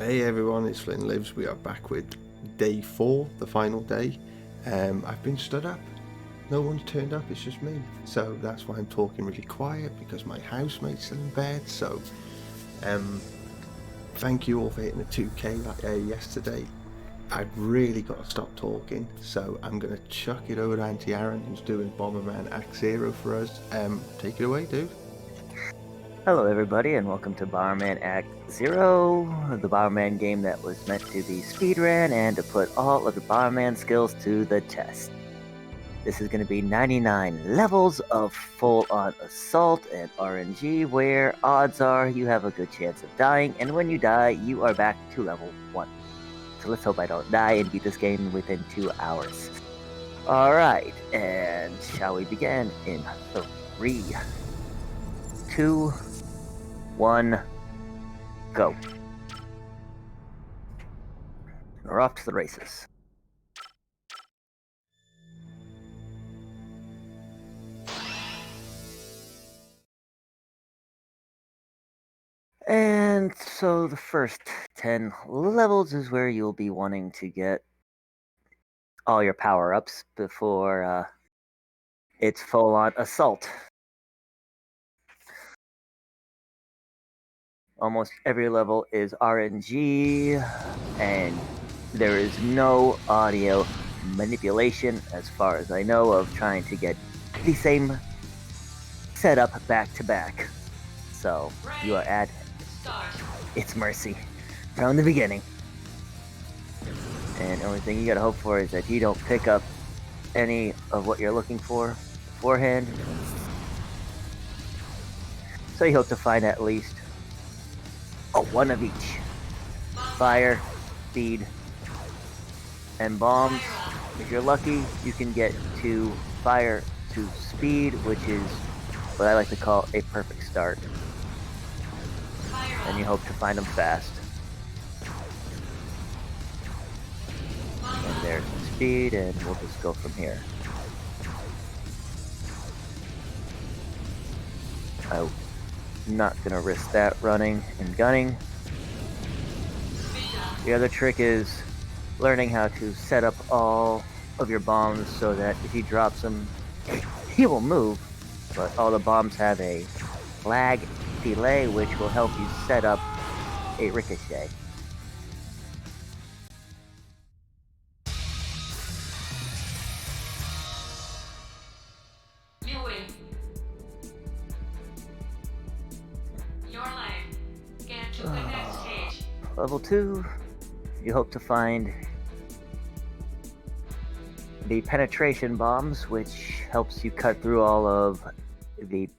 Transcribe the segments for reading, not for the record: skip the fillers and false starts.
Hey everyone, it's Flynn Lives. We are back with day 4, the final day. I've been stood up. No one's turned up, it's just me. So that's why I'm talking really quiet, because my housemate's still in bed. So thank you all for hitting the 2k yesterday. I've really got to stop talking, so I'm going to chuck it over to AntiAaron, who's doing Bomberman Act Zero for us. Take it away, dude. Hello everybody and welcome to Bomberman Act Zero, the Bomberman game that was meant to be speedran and to put all of the Bomberman skills to the test. This is going to be 99 levels of full-on assault and RNG, where odds are you have a good chance of dying, and when you die, you are back to level 1. So let's hope I don't die and beat this game within 2 hours. Alright, and shall we begin in 3, 2, 1, go. We're off to the races. And so the first 10 levels is where you'll be wanting to get all your power-ups before it's full-on assault. Almost every level is RNG, and there is no audio manipulation, as far as I know, of trying to get the same setup back to back. So you are at its mercy from the beginning. And the only thing you gotta hope for is that you don't pick up any of what you're looking for beforehand. So you hope to find at least one of each. Fire, speed, and bombs. If you're lucky, you can get to fire to speed, which is what I like to call a perfect start. And you hope to find them fast. And there's the speed, and we'll just go from here. I'm not gonna risk that running and gunning. The other trick is learning how to set up all of your bombs so that if he drops them, he will move, but all the bombs have a lag delay, which will help you set up a ricochet. You win. Your life. Get to the next stage. Level 2, you hope to find the penetration bombs, which helps you cut through all of the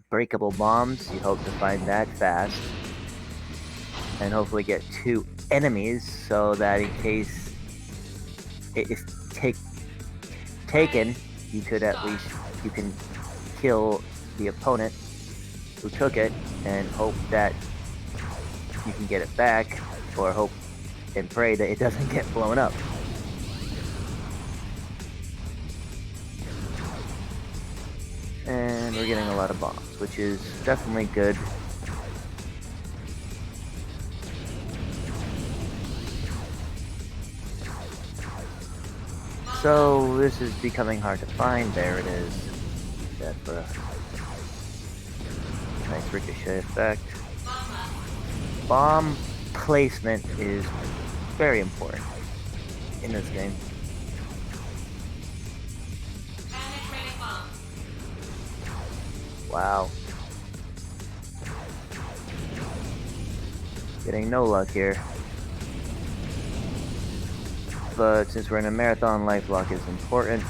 breakable bombs. You hope to find that fast, and hopefully get 2 enemies so that in case it is taken, you can kill the opponent who took it and hope that you can get it back, or hope and pray that it doesn't get blown up. And we're getting a lot of bombs, which is definitely good. So this is becoming hard to find. There it is. That for a nice ricochet effect. Bomb placement is very important in this game. Wow. Getting no luck here. But since we're in a marathon, life lock is important.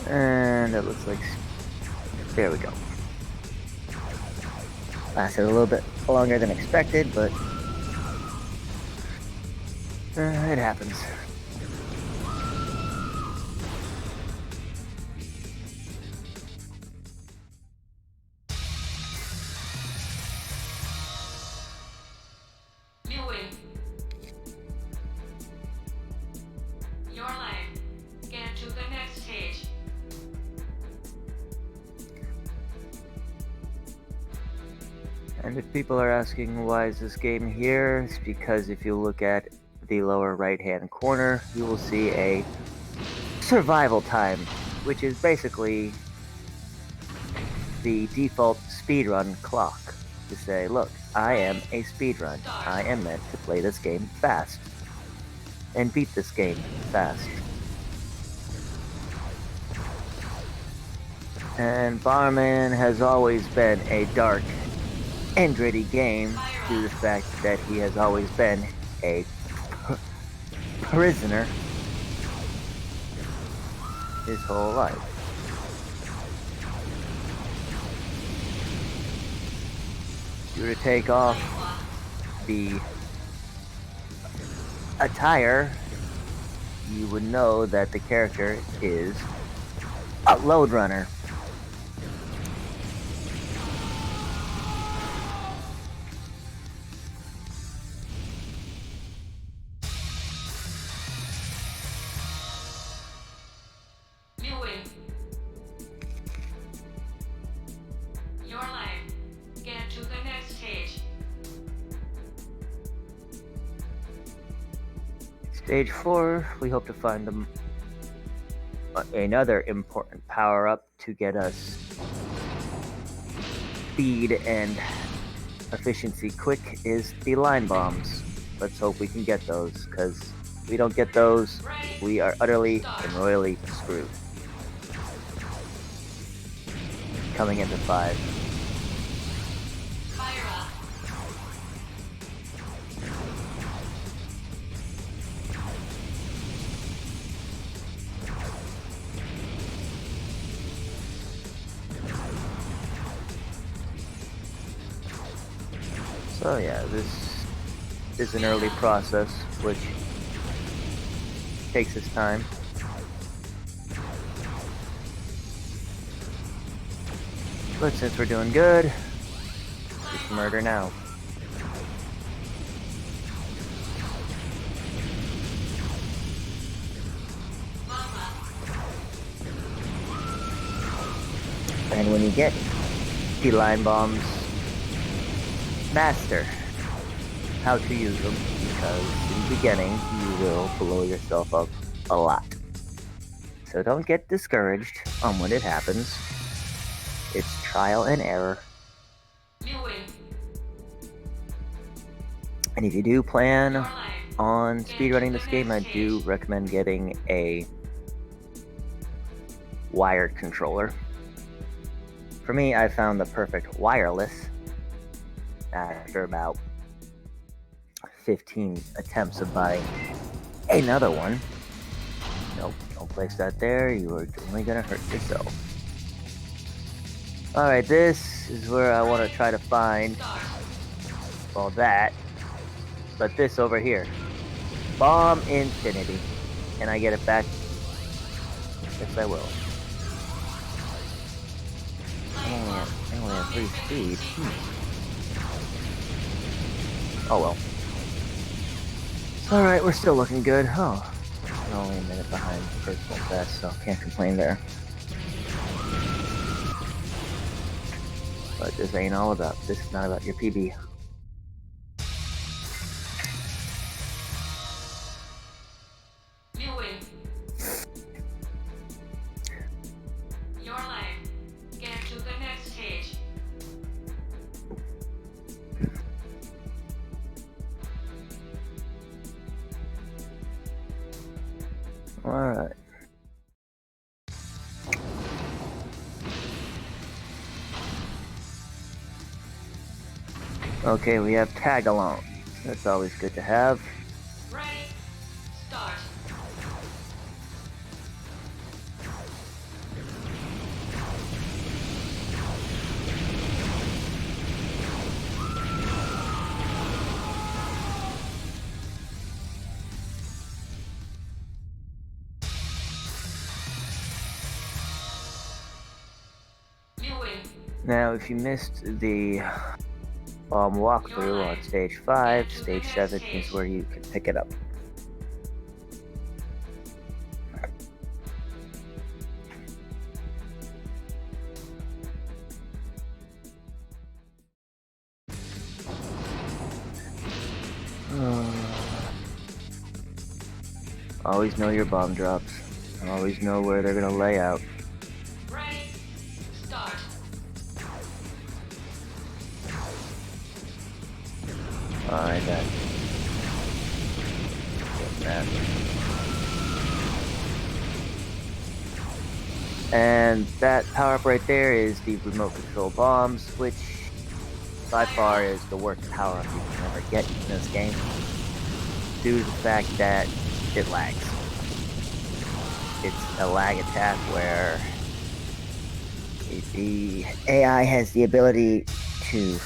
And it looks like... There we go. Lasted a little bit longer than expected, but... it happens. You win. Your life. Get to the next stage. And if people are asking why is this game here, it's because if you look at the lower right hand corner, you will see a survival time, which is basically the default speedrun clock to say, look, I am a speedrun. I am meant to play this game fast and beat this game fast. And Bomberman has always been a dark and gritty game due to the fact that he has always been a prisoner his whole life. If you were to take off the attire, you would know that the character is a load runner. You win. Your life. Get to the next stage. Stage 4, we hope to find them another important power-up to get us speed and efficiency quick is the line bombs. Let's hope we can get those, because if we don't get those, we are utterly and royally screwed. Coming into 5. Fire up. So yeah, this is an early process, which takes its time. But since we're doing good, just murder now. And when you get the line bombs, master how to use them, because in the beginning you will blow yourself up a lot. So don't get discouraged on when it happens. It's trial and error. You win. And if you do plan Your life. on speedrunning this game, I do recommend getting a wired controller. For me, I found the perfect wireless after about 15 attempts of buying another one. Nope, don't place that there. You are only gonna hurt yourself. Alright, this is where I want to try to find all that. But this over here. Bomb Infinity. Can I get it back? Yes, I will. I only have 3 speed. Oh well. Alright, we're still looking good. Oh, we're only a minute behind personal best, so can't complain there. But this ain't all about, this is not about your PB. You win. Your life. Get to the next stage. Alright. Okay, we have tag along. That's always good to have. Ready. Start. You win. Now, if you missed the bomb walkthrough on stage 5, stage 7 is where you can pick it up. Always know your bomb drops. Always know where they're gonna lay out. Ready, start. Alright then. Get that. And that power up right there is the remote control bombs, which by far is the worst power up you can ever get in this game, due to the fact that it lags. It's a lag attack where the AI has the ability to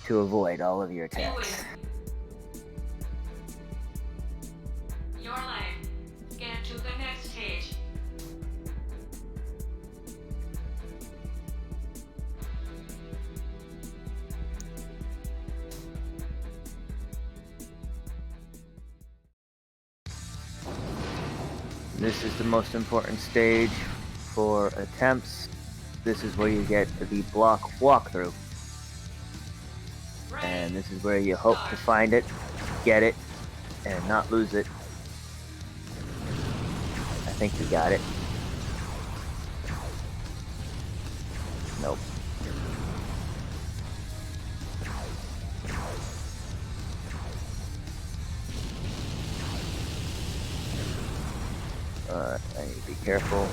avoid all of your attacks. Your life. Get to the next stage. This is the most important stage for attempts. This is where you get the block walkthrough. And this is where you hope to find it, get it, and not lose it. I think we got it. Nope. I need to be careful.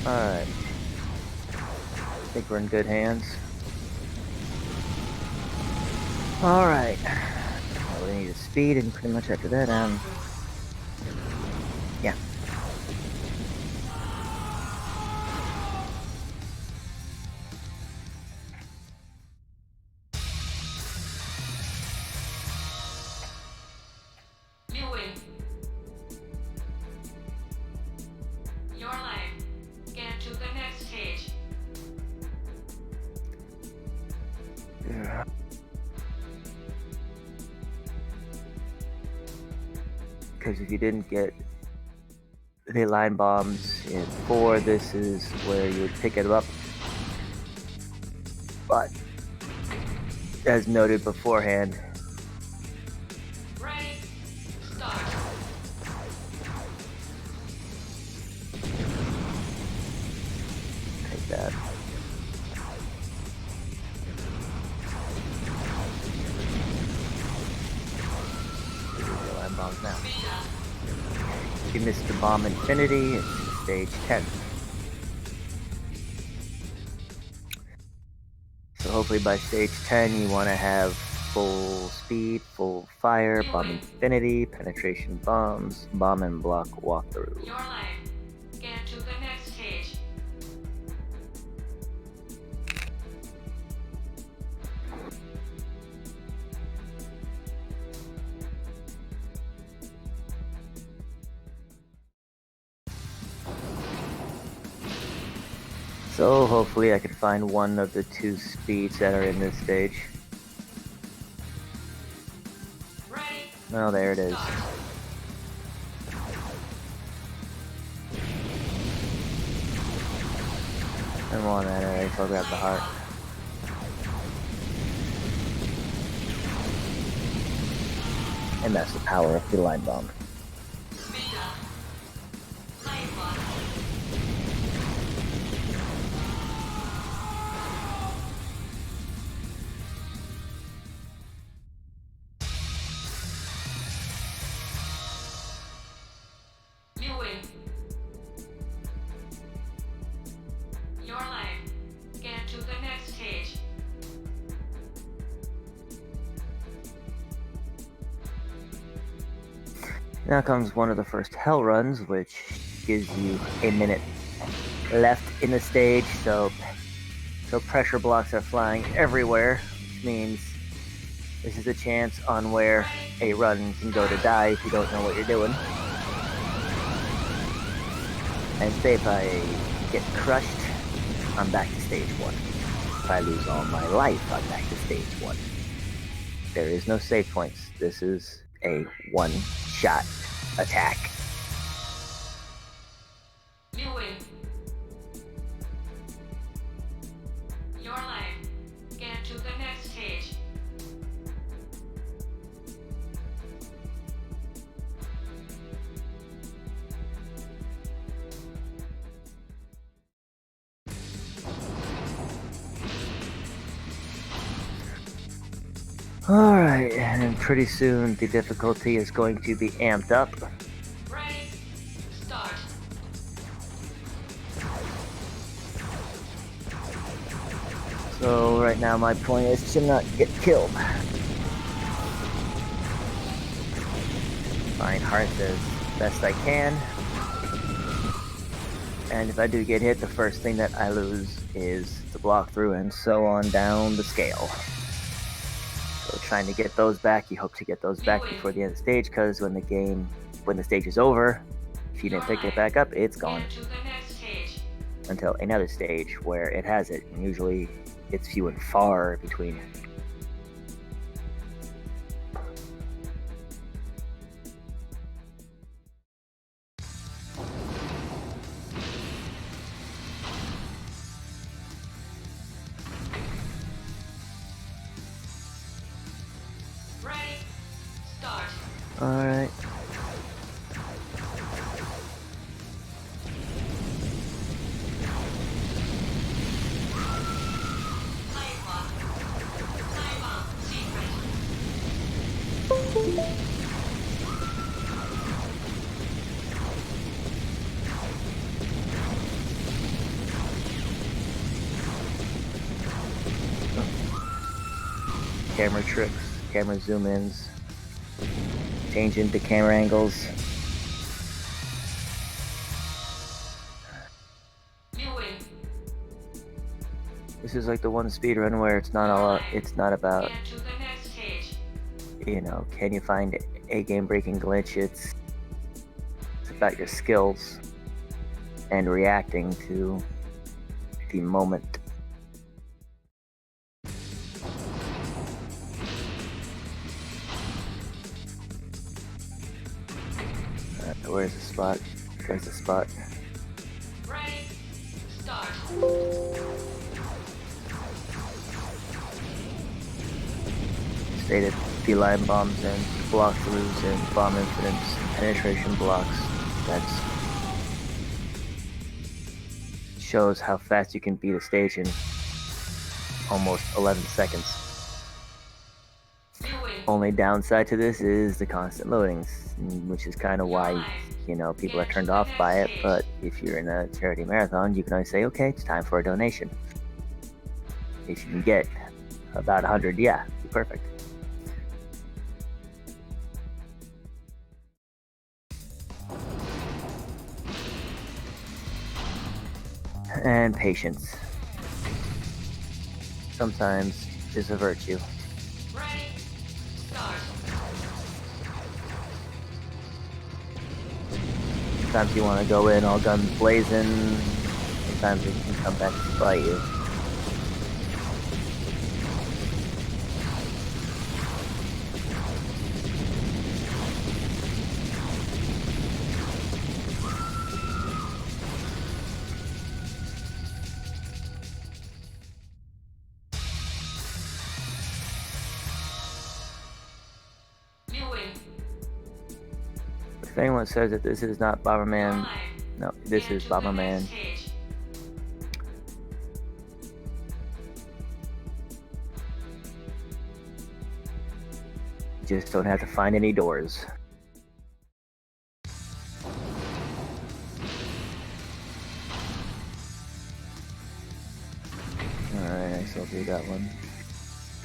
Alright. I think we're in good hands. Alright. We need a speed, and pretty much after that, yeah. You win. Your life. Get to the next stage. Yeah. Because if you didn't get the line bombs in 4, this is where you would pick it up. But, as noted beforehand, Ready, start. take that. The line bombs now. If you missed the bomb infinity, it's stage 10. So hopefully by stage 10 you want to have full speed, full fire, bomb infinity, penetration bombs, bomb and block walkthrough. Your life. Get to the next stage. So hopefully I can find one of the 2 speeds that are in this stage. Ready, Oh, there it is. start. I'm on that area, so I'll grab the heart. And that's the power of the line bomb. Speed up. Light one. You win. Your life. Get to the next stage. Now comes one of the first hell runs, which gives you a minute left in the stage, so pressure blocks are flying everywhere, which means this is a chance on where a run can go to die if you don't know what you're doing. And say if I get crushed, I'm back to stage 1. If I lose all my life, I'm back to stage 1. There is no save points. This is a one-shot attack. Alright, and pretty soon the difficulty is going to be amped up. Ready, start. So right now my point is to not get killed. Find hearts as best I can. And if I do get hit, the first thing that I lose is the block through, and so on down the scale. So trying to get those back, you hope to get those back before the end of the stage, because when the stage is over, if you didn't pick it back up, it's gone. Get to the next stage. Until another stage where it has it, and usually it's few and far between. Ready, start. Alright. Play block. Time bomb secret. Camera tricks, camera zoom ins, change into camera angles. You win. This is like the one speedrun where it's not about, Get to the next stage. can you find a game breaking glitch? It's about your skills and reacting to the moment. Where's the spot? There's the spot. Ready, start. Stated feline bombs and block throughs and bomb incidents, penetration blocks. That's shows how fast you can beat a stage in almost 11 seconds. You win. Only downside to this is the constant loadings, which is kind of why, people are turned off by it. But if you're in a charity marathon, you can always say, okay, it's time for a donation. If you can get about 100, yeah, be perfect. And patience. Sometimes is a virtue. Ready, start. Sometimes you want to go in all guns blazing. Sometimes it can come back to bite you. You win. If anyone says that this is not Bomberman, no, this is Bomberman. You just don't have to find any doors. Alright, I still do that one.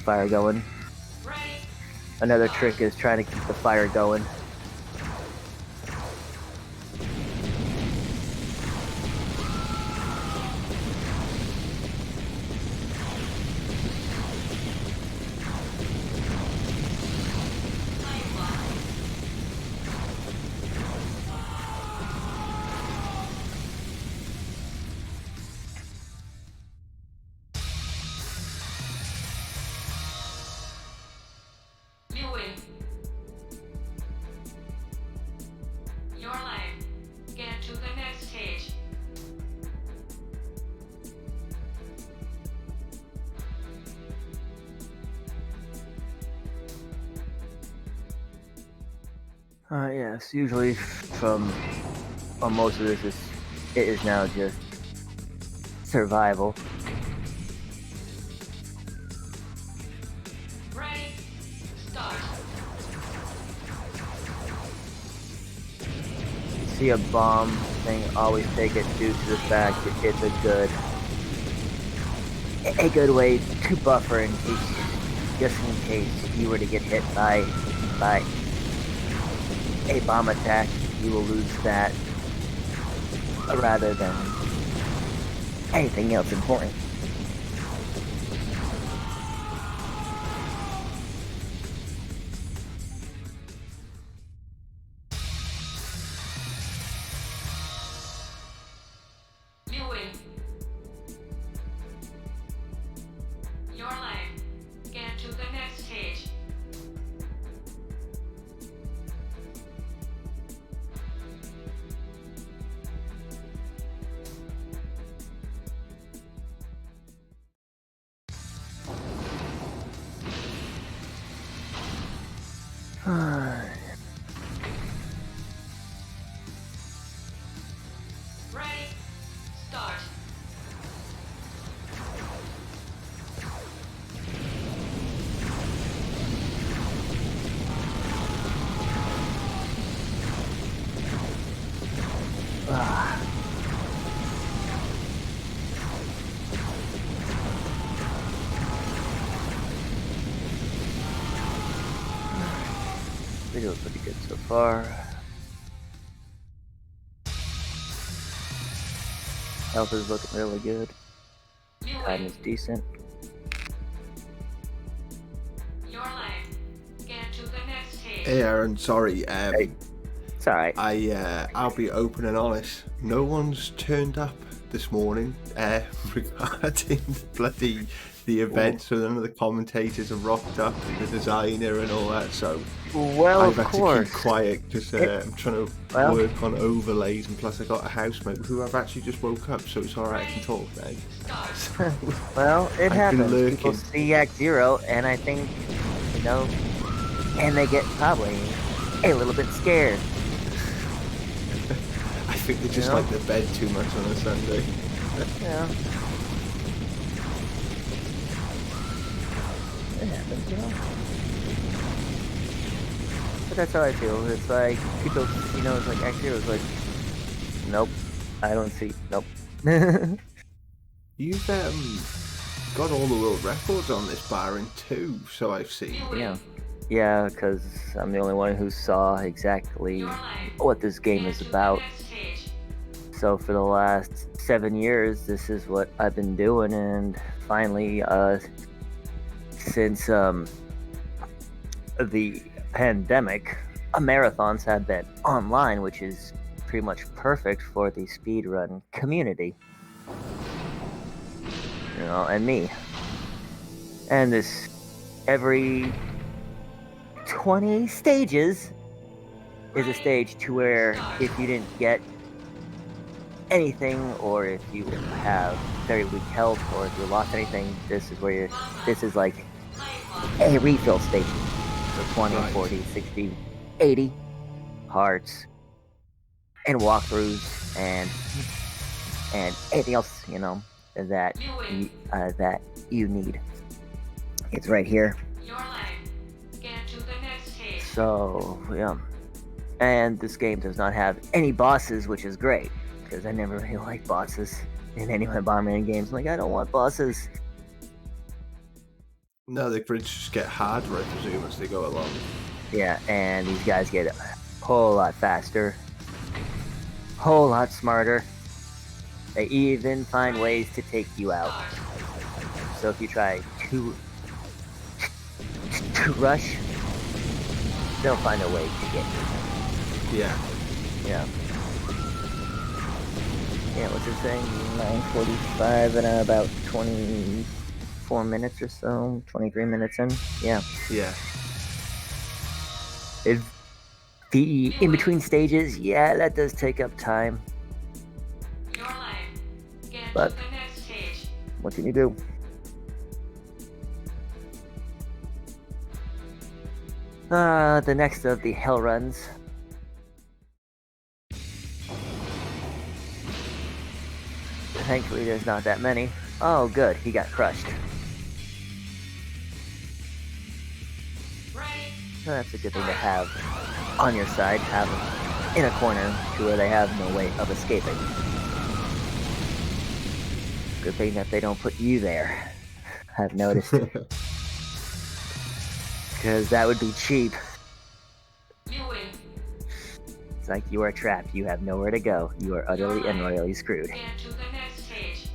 Fire going. Ready, Another trick is trying to keep the fire going. play block. You win. Your life. Get to the next stage. Yes, usually on most of this it is now just survival. Ready, see a bomb thing, always take it due to the fact that it's a good way to buffer in case, just in case you were to get hit by a bomb attack, you will lose that rather than anything else important. New win. Your life. Get to the next stage. Ready? Start. Video's pretty good so far. Health is looking really good. New Time win. is decent. Your life. Get to the next stage. Hey Aaron, sorry. Hey. It's alright. I'll be open and honest. No one's turned up this morning regarding the event. So none of the commentators have rocked up, the designer and all that. So Well, I've of had to course. keep quiet because I'm trying to Well- work on overlays, and plus I got a housemate who I've actually just woke up, so it's alright. I can talk now. Start. Well, it I've been happens. lurking. People see Act Zero, and I think, you know, and they get probably a little bit scared. I think they just Yeah. like their bed too much on a Sunday. Yeah. It happens, you know. But that's how I feel. It's like people, you know, it's like Act Zero is like, nope, I don't see, nope. You've got all the world records on this bar in two, so I've seen. Yeah. Yeah, because I'm the only one who saw exactly Your life. what this game Get is to the about. next stage. So for the last 7 years, this is what I've been doing, and finally, since the pandemic, marathons have been online, which is pretty much perfect for the speedrun community. You know, and me. And this every 20 stages is a stage to where if you didn't get anything, or if you have very weak health, or if you lost anything, this is where you're, this is like a refill station. So 20, Right. 40, 60, 80 hearts and walkthroughs and anything else, you know, that you need. It's right here. Your life. Get to the next stage. So yeah, and this game does not have any bosses, which is great because I never really like bosses in any of my Bomberman games. Like, I don't want bosses. No, the grids just get harder, I presume, as they go along. Yeah, and these guys get a whole lot faster, whole lot smarter. They even find ways to take you out. So if you try to rush, they'll find a way to get you. Yeah. Yeah. Yeah, what's it saying? 9:45 and about 24 minutes or so, 23 minutes in. Yeah. Yeah. The in-between stages, yeah, that does take up time. Your life. Get But- to the next stage. What can you do? The next of the hell runs. Thankfully, there's not that many. Oh, good, he got crushed. Ready? That's a good thing to have on your side. Have in a corner to where they have no way of escaping. Good thing that they don't put you there, I've noticed. Because that would be cheap. You win. It's like you are trapped. You have nowhere to go. You are utterly and royally screwed. Get to the next stage.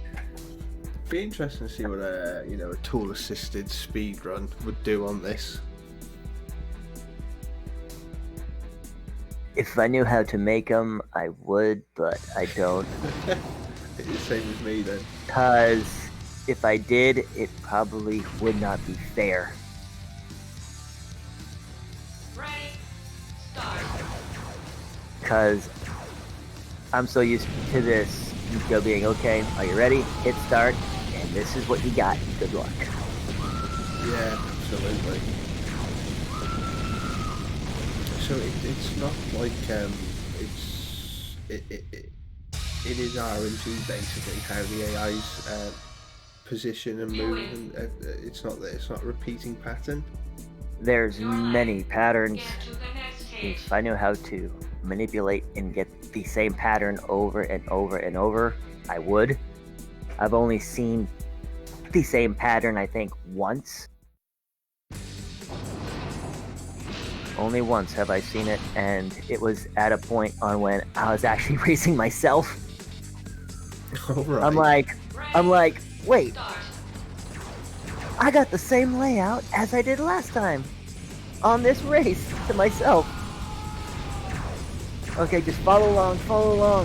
Be interesting to see what a tool-assisted speed run would do on this. If I knew how to make them, I would, but I don't. It's the same as me then. Because if I did, it probably would not be fair. Ready? Start. Because I'm so used to this being, okay, are you ready? Hit start, and this is what you got. Good luck. Yeah, absolutely. So it's not like it is RNG basically how the AI's position and move, and it's not a repeating pattern. There's many patterns. Get to the next stage. If I knew how to manipulate and get the same pattern over and over and over, I would. I've only seen the same pattern, I think, once. Only once have I seen it, and it was at a point on when I was actually racing myself. All right. I'm like, wait, Start. I got the same layout as I did last time on this race to myself. Okay, just follow along.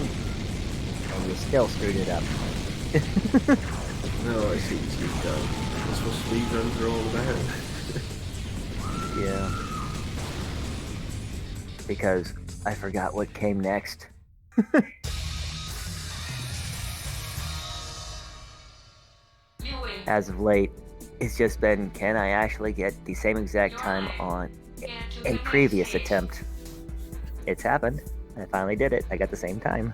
And you still screwed it up. No, I see what you've done. That's what speedruns are all about. Yeah. Because I forgot what came next. You win. As of late, it's just been, can I actually get the same exact time on Get to a the previous next stage. attempt? It's happened. I finally did it. I got the same time.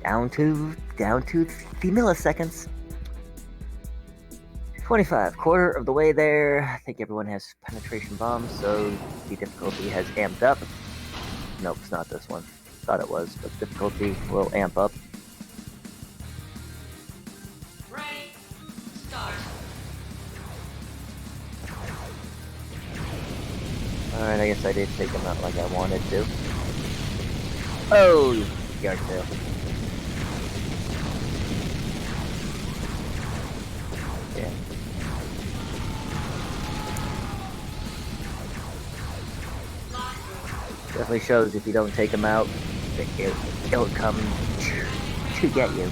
down to the milliseconds. 25, quarter of the way there. I think everyone has penetration bombs, so the difficulty has amped up. Nope, it's not this one. Thought it was, but difficulty will amp up. Ready? Start. Alright, I guess I did take him out like I wanted to. Oh, yard sale. Yeah. Definitely shows if you don't take him out, it'll come to get you.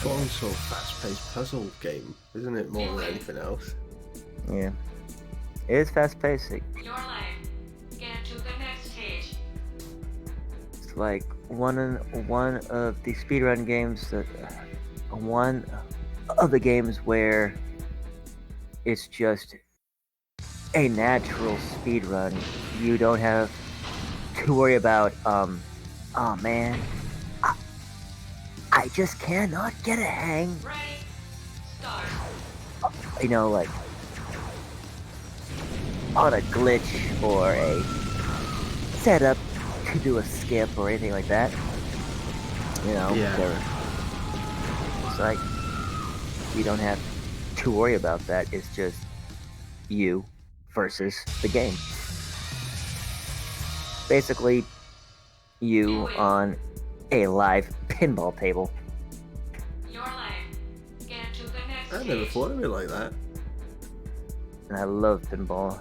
One sort of fast-paced puzzle game, isn't it? More than anything else. Yeah. It is fast paced. Your life. Get to the next stage. It's like one of the speedrun games that one of the games where it's just a natural speedrun. You don't have to worry about oh man, I just cannot get a hang. Ready? Start. You know, like on a glitch or a setup to do a skip or anything like that. You know, Yeah. it's like you don't have to worry about that. It's just you versus the game. Basically, you on a live pinball table. Your life. Get to the next I stage. never thought of it like that. And I love pinball,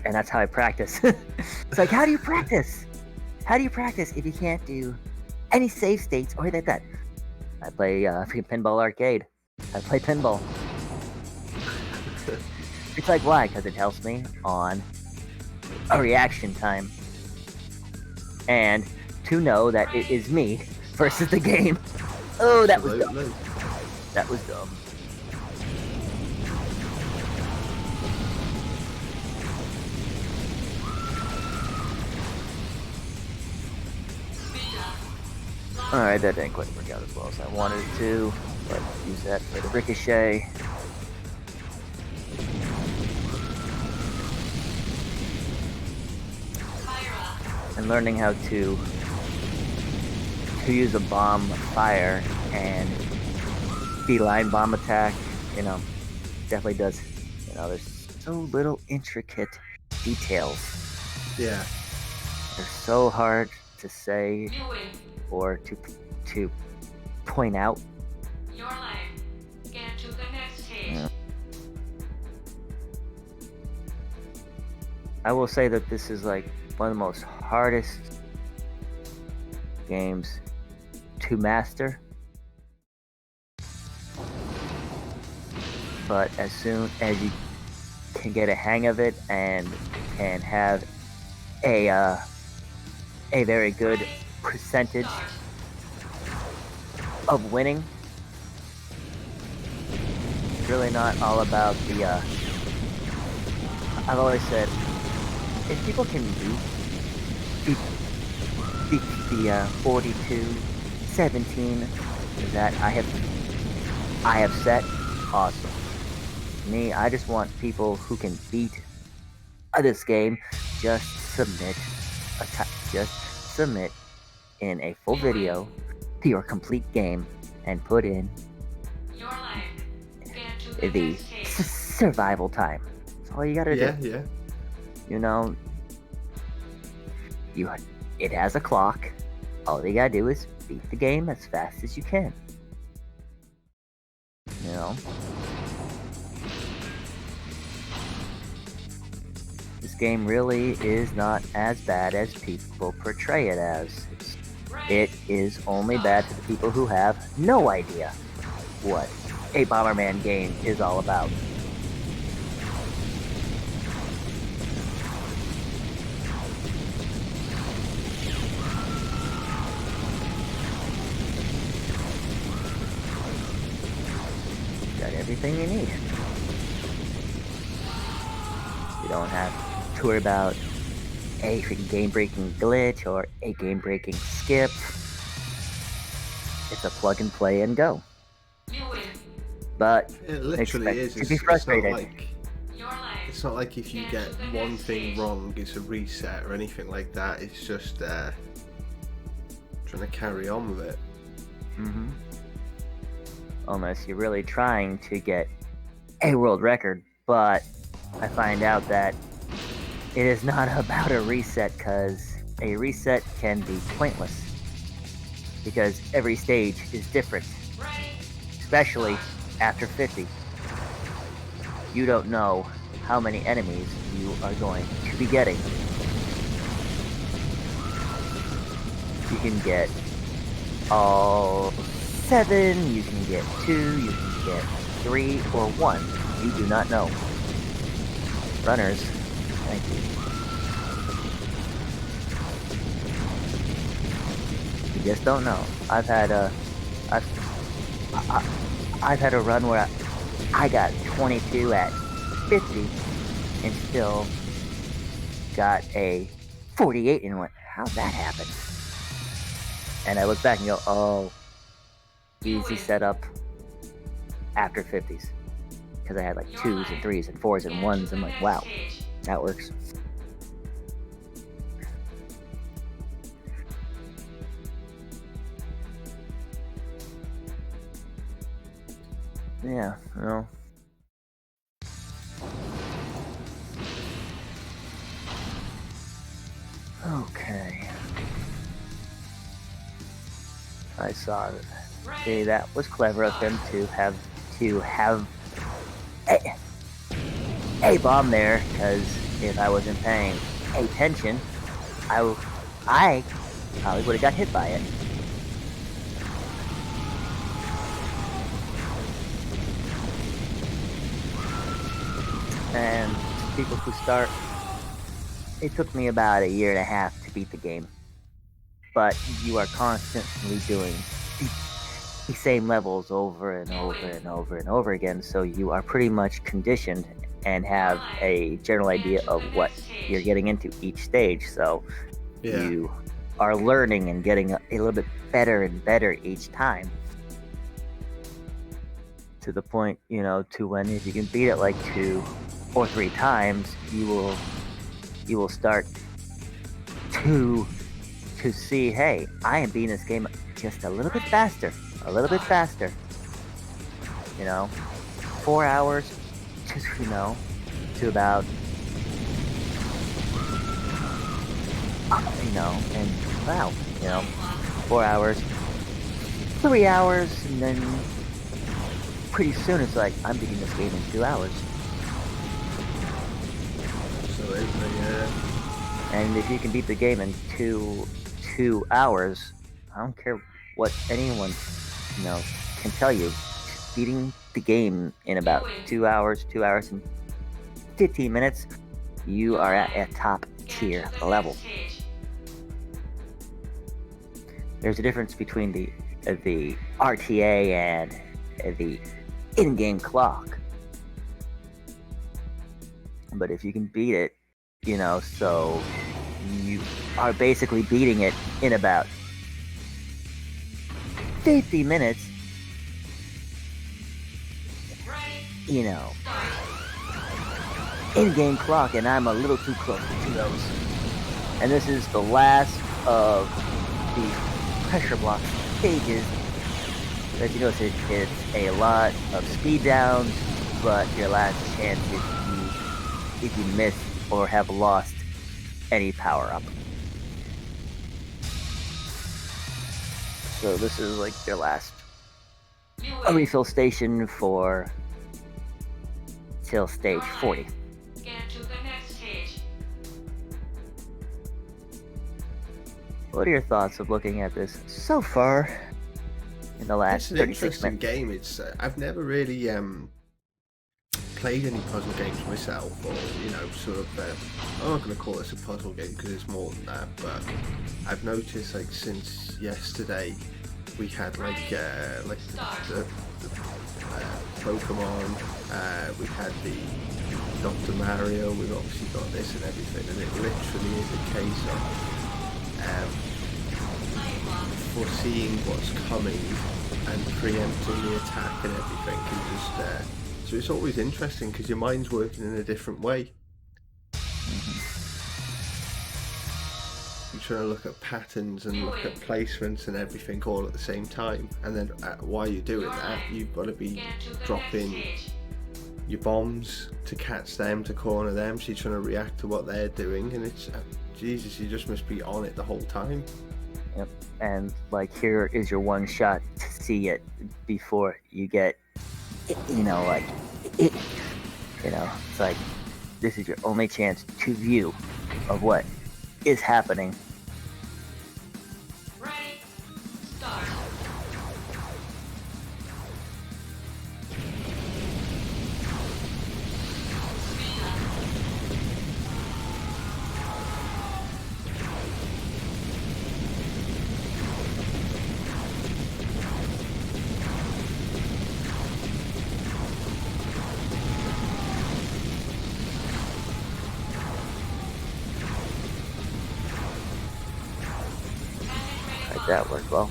and that's how I practice. It's like, how do you practice? How do you practice if you can't do any save states or anything like that? I play freaking Pinball Arcade. I play pinball. It's like, why? Because it helps me on a reaction time. And to know that it is me versus the game. Oh, that was dumb. Absolutely. That was dumb. Speed up. Alright, that didn't quite work out as well as I wanted it to, but use that for the ricochet. And learning how to use a bomb fire and beeline bomb attack, definitely does. There's so little intricate details. Yeah. They're so hard to say or to point out. Your life. Get to the next stage. Yeah. I will say that this is like one of the most hardest games to master. But as soon as you can get a hang of it and can have a very good percentage of winning, it's really not all about the I've always said, if people can beat the 42-17 that I have set, awesome. Me, I just want people who can beat this game. Just submit in a full video to your complete game and put in Your life. Get to the next stage. survival time. That's all you gotta do. Yeah. It has a clock. All you gotta do is beat the game as fast as you can. This game really is not as bad as people portray it as. It is only bad to the people who have no idea what a Bomberman game is all about. Got everything you need. You don't have to worry about a freaking game-breaking glitch or a game-breaking skip. It's a plug and play and go. You win. But It literally is. to be frustrated. Your life. It's not like if you get one thing wrong, it's a reset or anything like that. It's just trying to carry on with it. Mm-hmm. Unless you're really trying to get a world record, but I find out that it is not about a reset, because a reset can be pointless, because every stage is different, especially after 50. You don't know how many enemies you are going to be getting. You can get all 7, you can get 2, you can get 3, or 1. You do not know. Runners, thank you. You just don't know. I've had a run where I got 22 at 50 and still got a 48 and went, how'd that happen? And I look back and go, oh, easy setup after 50s. Because I had like 2s and 3s and 4s and 1s. I'm like, wow, that works. Yeah, well. Okay. I saw that. See, that was clever of him to have a bomb there, because if I wasn't paying attention, I probably would have got hit by it. And people who start, it took me about 1.5 years to beat the game. But you are constantly doing the same levels over and over and over and over again, so you are pretty much conditioned and have a general idea of what you're getting into each stage, so you are learning and getting a little bit better and better each time. To the point, to when if you can beat it like 2 or 3 times, you will start to see, hey, I am beating this game just a little bit faster. 4 hours, just, to about, and wow, 4 hours, 3 hours, and then pretty soon it's like, I'm beating this game in 2 hours. Absolutely, yeah. And if you can beat the game in two hours, I don't care what anyone, can tell you. Beating the game in about 2 hours and 15 minutes, you are at a top tier level. There's a difference between the RTA and the in-game clock. But if you can beat it, so you are basically beating it in about 50 minutes, in-game clock, and I'm a little too close to those. And this is the last of the pressure block stages. As you notice, it's a lot of speed downs, but your last chance if you miss or have lost any power up. So this is like your last refill station till stage 40. Get to the next stage. What are your thoughts of looking at this so far in the last It's an 36 interesting minutes? game. It's I've never really played any puzzle games myself, or sort of. I'm not going to call this a puzzle game because it's more than that. But I've noticed, like, since yesterday, we had the Pokemon. We had the Dr. Mario. We've obviously got this and everything, and it literally is a case of foreseeing what's coming and preempting the attack and everything, and just so it's always interesting because your mind's working in a different way. You're trying to look at patterns and look at placements and everything all at the same time, and then while you're doing that, you've got to be dropping your bombs to catch them, to corner them, so you're trying to react to what they're doing, and it's Jesus, you just must be on it the whole time. Yep. And like, here is your one shot to see it before you get, it's like, this is your only chance to view of what is happening. Ready, start. That worked well.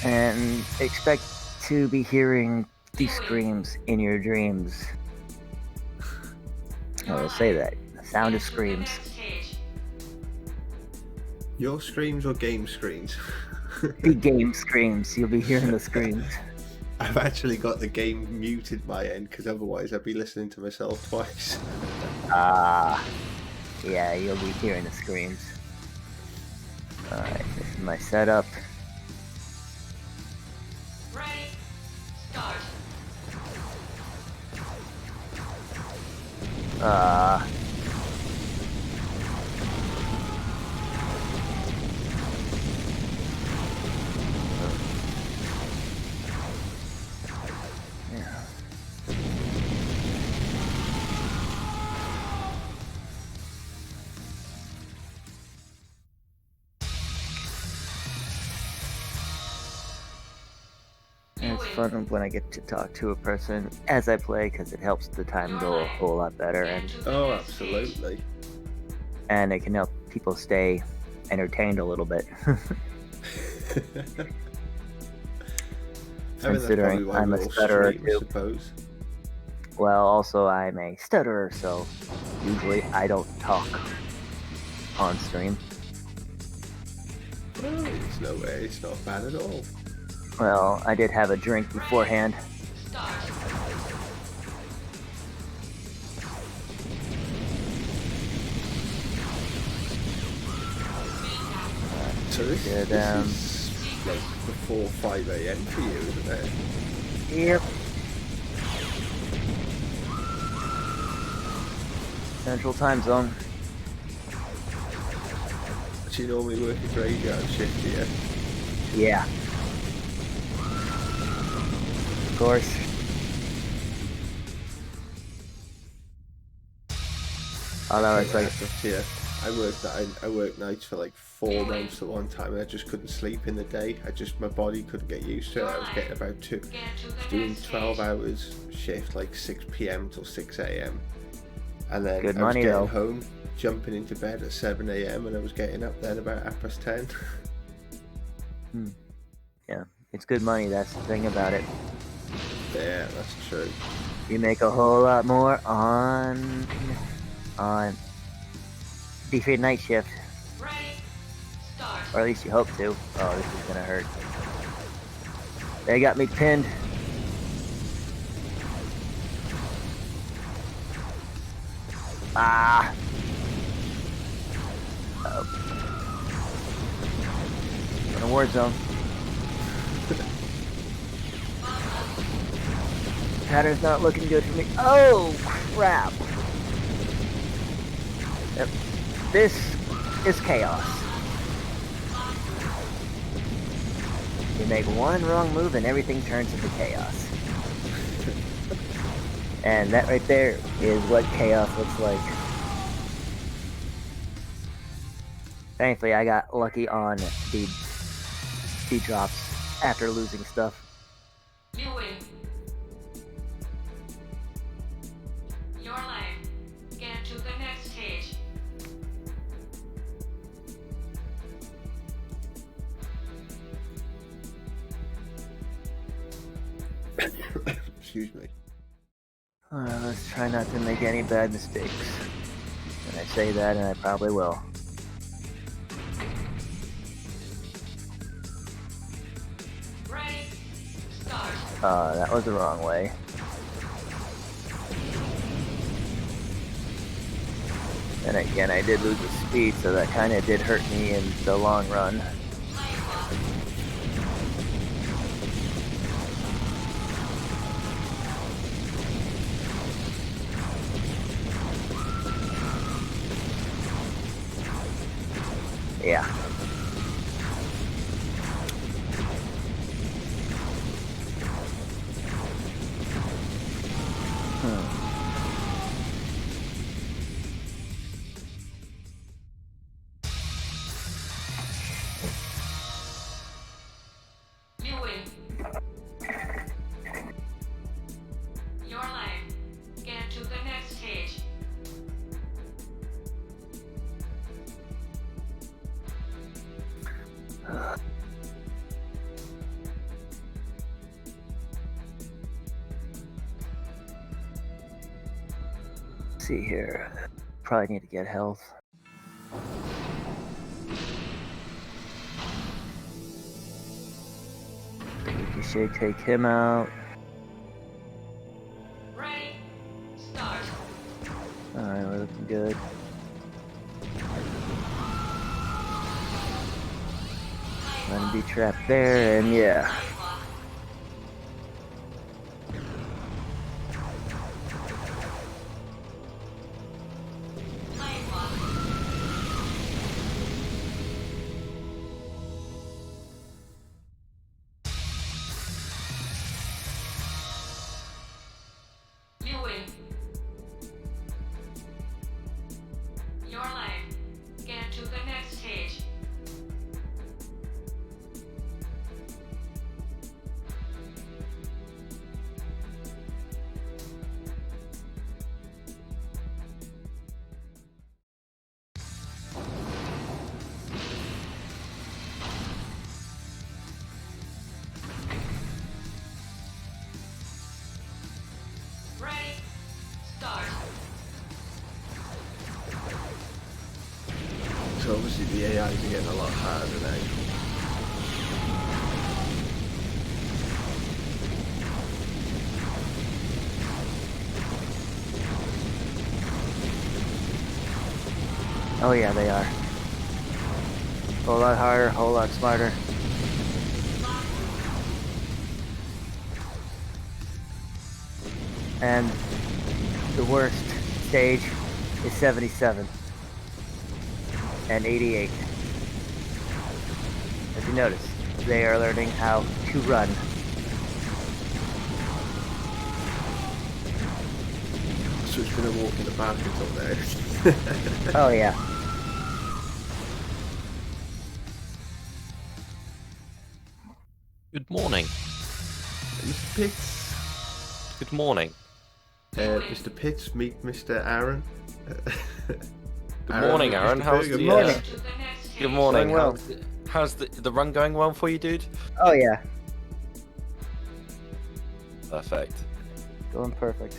And expect to be hearing these screams in your dreams. I will say that. The sound of screams. Your screams or game screens? The game screams. You'll be hearing the screams. I've actually got the game muted my end because otherwise I'd be listening to myself twice. Yeah, you'll be hearing the screams. Alright, this is my setup. Ready, start. fun when I get to talk to a person as I play because it helps the time go a whole lot better, and Oh, absolutely. it can help people stay entertained a little bit. Considering I'm a stutterer stream, too. I suppose. Well, also I'm a stutterer, so usually I don't talk on stream. Well, it's no way. It's not bad at all. Well, I did have a drink beforehand. So this is like before 5 a.m. for you, isn't it? Yep. Central time zone. Do you normally work a graveyard shift here? Yeah. Of course. Although it's like yeah, I worked nights for like 4 months at one time, and I just couldn't sleep in the day. My body couldn't get used to it. I was getting about doing 12 hours shift, like 6 p.m. till 6 a.m. And then good I was money, getting though. home, jumping into bed at 7 a.m. and I was getting up then about 10:30. Yeah, it's good money. That's the thing about it. Yeah, that's true. You make a whole lot more on defeat night shift, or at least you hope to. Oh, this is gonna hurt. They got me pinned. Ah. Oh. In a war zone. Pattern's not looking good for me. Oh, crap. Yep. This is chaos. You make one wrong move and everything turns into chaos. And that right there is what chaos looks like. Thankfully, I got lucky on the drops after losing stuff. You win. Your life. Get to the next stage. Excuse me. Let's try not to make any bad mistakes. And I say that, and I probably will. Ready? Start. That was the wrong way. And again, I did lose the speed, so that kind of did hurt me in the long run. Yeah. You win. Your life. Get to the next stage. Let's see here. Probably need to get health. You should take him out. Ready? Start. Alright, we're looking good. Let him be trapped there, and yeah. You win. Your life. Get to the next stage. So obviously the AIs are getting a lot harder now. Oh yeah, they are. Whole lot harder, whole lot smarter. And the worst stage is 77 and 88. As you notice, they are learning how to run. So it's gonna walk in the park until now. Oh yeah. Good morning. Mr. Pitts. Good morning. Mr. Pitts, meet Mr. Aaron. Good morning, Aaron. How's Good the morning. To the next stage. Good morning. Going well. How's the run going well for you, dude? Oh yeah. Perfect. Going perfect.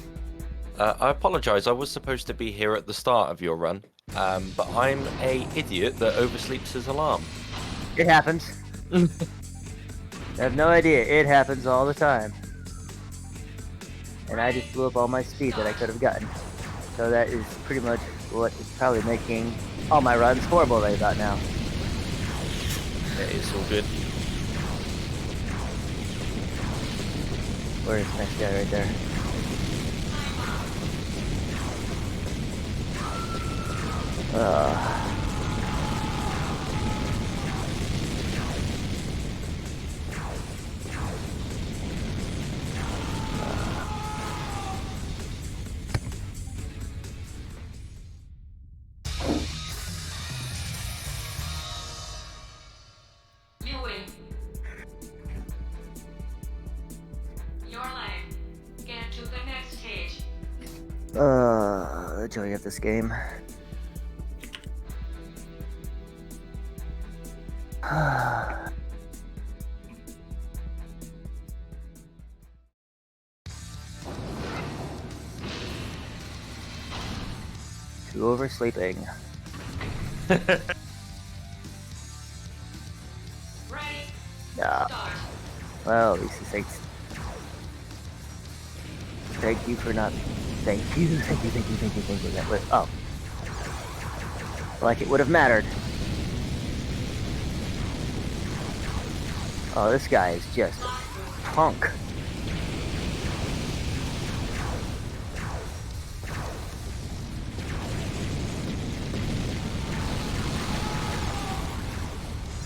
I apologise. I was supposed to be here at the start of your run, but I'm a idiot that oversleeps his alarm. It happens. I have no idea. It happens all the time. And I just blew up all my speed that I could have gotten. So that is pretty much what is probably making all my runs horrible right about now. It's all good. Where is the next guy right there? You win. Your life. Get to the next stage. The joy of this game. Too oversleeping. Ready? Yeah. Start. Well, at least it's thank you for not. Thank you. That was, oh. Like it would have mattered. Oh, this guy is just a punk.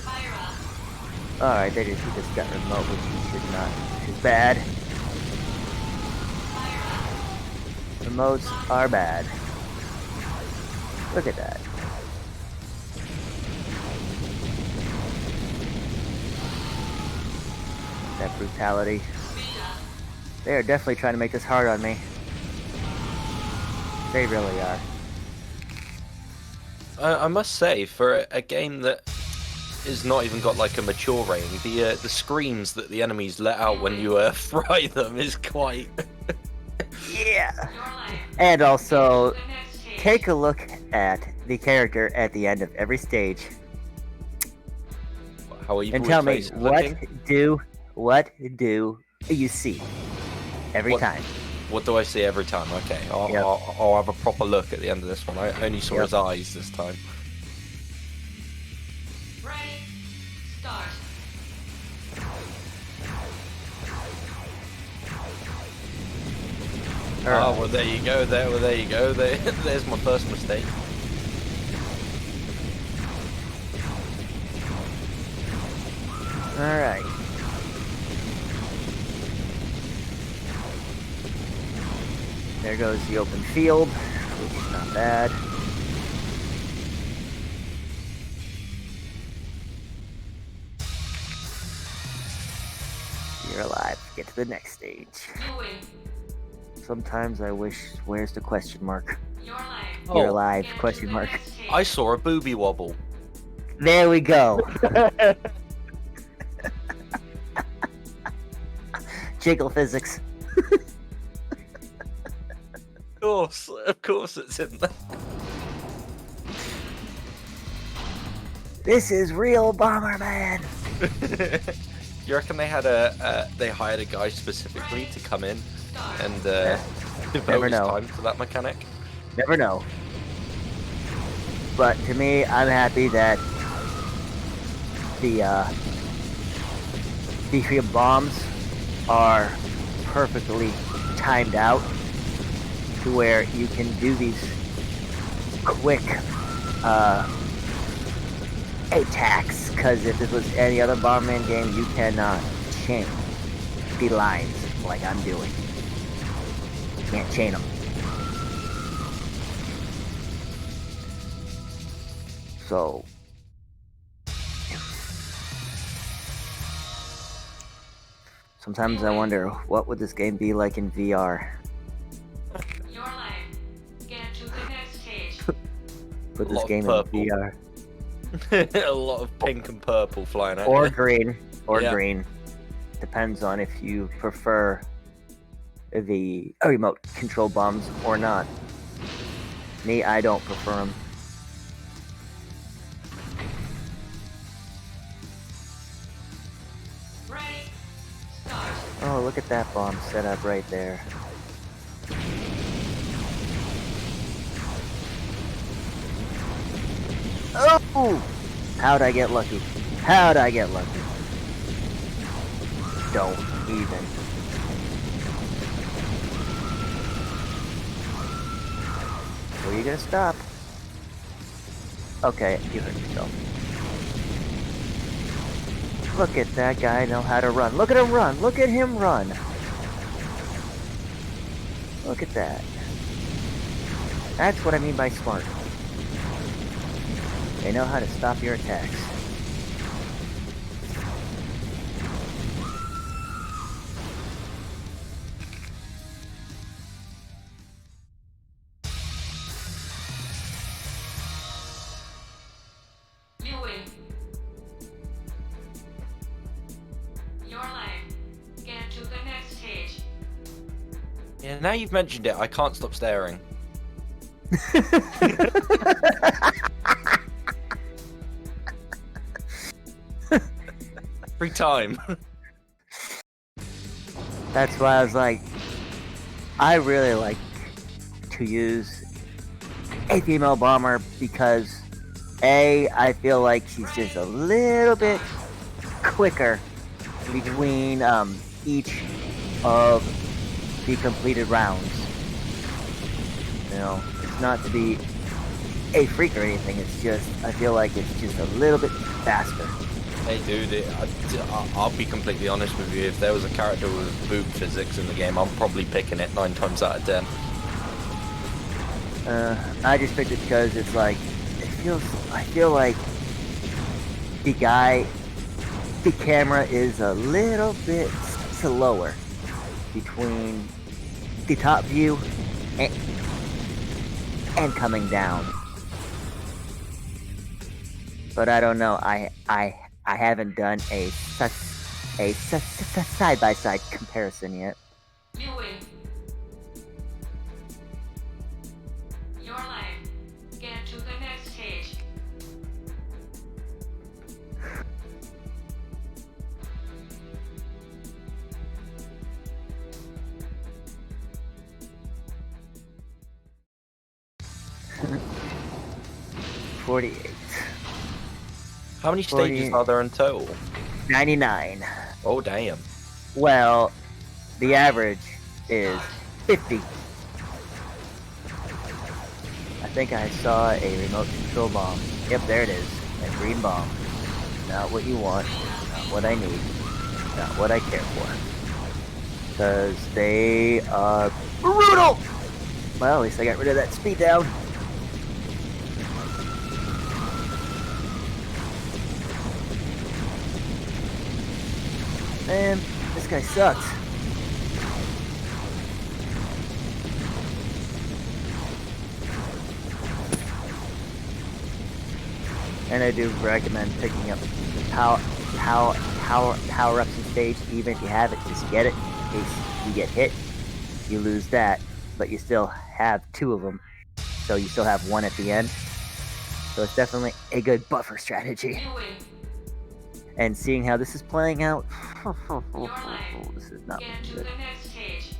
Fire up. Alright, he just got remote, which he should not. Which is bad. Fire up. Remotes are bad. Look at that. That brutality. Speed up. They are definitely trying to make this hard on me. They really are. I must say, for a game that is not even got like a mature rating, the screams that the enemies let out when you fry them is quite. Yeah. Your life. And also, To the next stage. take a look at the character at the end of every stage How are you? and tell me looking? what do you see every What- time? What do I see every time? Okay, Yep. I'll have a proper look at the end of this one. I only saw Yep. his eyes this time. Ready? Start. Oh, well, there you go. There you go. There's my first mistake. All right. There goes the open field, which is not bad. You're alive. Get to the next stage. You win. Sometimes I wish, where's the question mark? Your life. You're Oh. alive, Get to question the mark. next stage. I saw a booby wobble. There we go. Jiggle physics. Of course it's in there. This is real Bomberman. You reckon they had they hired a guy specifically to come in and devote his time to that mechanic? Never know. But to me, I'm happy that the bombs are perfectly timed out to where you can do these quick attacks, because if this was any other Bomberman game, you cannot chain the lines like I'm doing. You can't chain them. So sometimes I wonder, what would this game be like in VR? Your life. Get to the next stage. Put this lot of game in purple. VR. A lot of pink and purple flying out. Or green. Or Yeah. green. Depends on if you prefer the remote control bombs or not. Me, I don't prefer them. Ready? Start. Oh, look at that bomb set up right there. Oh! How'd I get lucky? How'd I get lucky? Don't even. Where are you gonna stop? Okay, you heard yourself. Look at that guy know how to run. Look at him run. Look at him run. Look at that. That's what I mean by smart. They know how to stop your attacks. You win. Your life. Get to the next stage. Yeah, now you've mentioned it, I can't stop staring. Every time. That's why I was like, I really like to use a female bomber because A, I feel like she's just a little bit quicker between each of the completed rounds. You know, it's not to be a freak or anything, it's just, I feel like it's just a little bit faster. Hey dude, I'll be completely honest with you, if there was a character with boob physics in the game, I'm probably picking it 9 times out of 10. I just picked it because it's like, I feel like the camera is a little bit slower between the top view and coming down. But I don't know, I haven't done a side-by-side comparison yet. You win. Your life. Get to the next stage. How many stages 48. are there in total? 99. Oh damn. Well, the average is 50. I think I saw a remote control bomb. Yep, there it is. A green bomb. Not what you want. Not what I need. Not what I care for. Because they are brutal! Well, at least I got rid of that speed down. Man, this guy sucks. And I do recommend picking up the power-ups in stage, even if you have it, just get it. In case you get hit, you lose that, but you still have 2 of them. So you still have 1 at the end. So it's definitely a good buffer strategy. You win. And seeing how this is playing out, Your life. this is not Get to good. the next stage.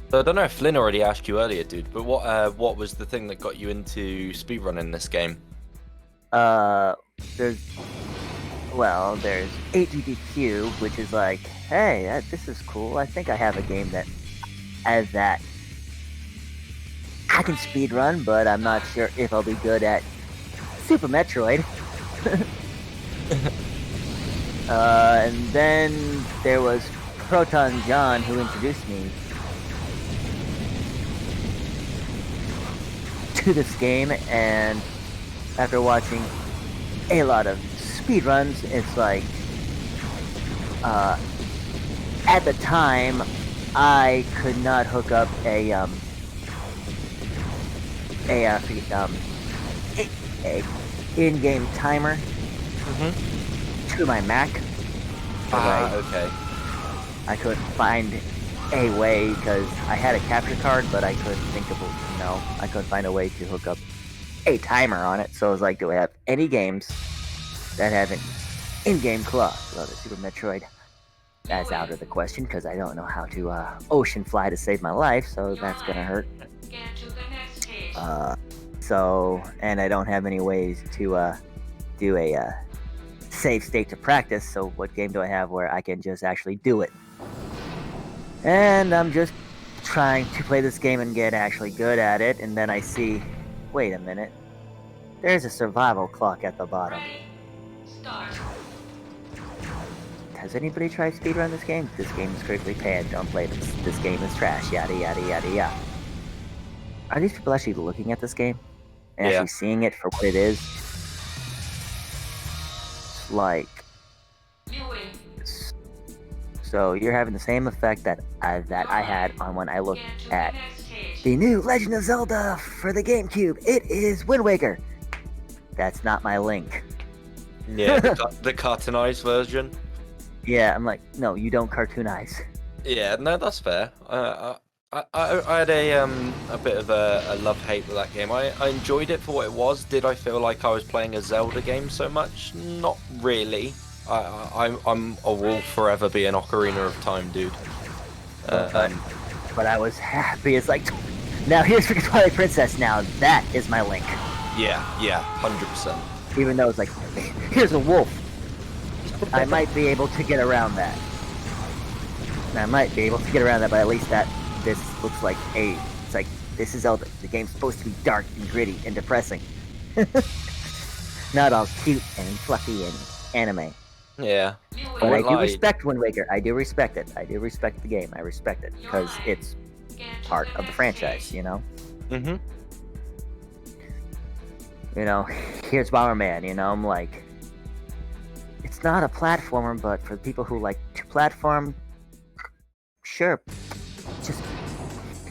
So I don't know if Flynn already asked you earlier, dude, but what was the thing that got you into speedrunning this game? There's 8GDQ, which is like, hey, this is cool. I think I have a game that has that. I can speedrun, but I'm not sure if I'll be good at Super Metroid. And then there was Proton John who introduced me to this game, and after watching a lot of speedruns, it's like, at the time, I could not hook up a in-game timer to my Mac. Okay. I couldn't find a way because I had a capture card, but I couldn't I couldn't find a way to hook up a timer on it. So I was like, do I have any games that have an in-game clock? Well, the Super Metroid, that's out of the question because I don't know how to ocean fly to save my life, so that's gonna hurt. Get to the next stage. And I don't have any ways to do a save state to practice, so what game do I have where I can just actually do it? And I'm just trying to play this game and get actually good at it, and then I see, wait a minute, there's a survival clock at the bottom. Ready? Start. Has anybody tried speedrun this game? This game is critically panned. Don't play this. This game is trash. Yada yada yada yada. Are these people actually looking at this game and Yeah. actually seeing it for what it is? It's like, You win. so you're having the same effect that I had on when I looked Get to the at next stage. the new Legend of Zelda for the GameCube. It is Wind Waker. That's not my link. Yeah, the cartoonized version. Yeah, I'm like, no, you don't cartoonize. Yeah, no, that's fair. I had a bit of a love-hate with that game. I enjoyed it for what it was. Did I feel like I was playing a Zelda game so much? Not really. I will forever be an Ocarina of Time dude. But I was happy. It's like, now here's freaking Twilight Princess. Now that is my link. Yeah, 100%. Even though it's like, here's a wolf. I might be able to get around that. But at least this looks like it's like, this is Zelda. The game's supposed to be dark and gritty and depressing. Not all cute and fluffy and anime. Yeah. You win. But I do lied. respect Wind Waker. I do respect it. I do respect the game. I respect it because it's Get to part the of the next franchise, stage. you know? Mhm. You know, here's Bomberman, you know, I'm like, it's not a platformer, but for people who like to platform, sure, just,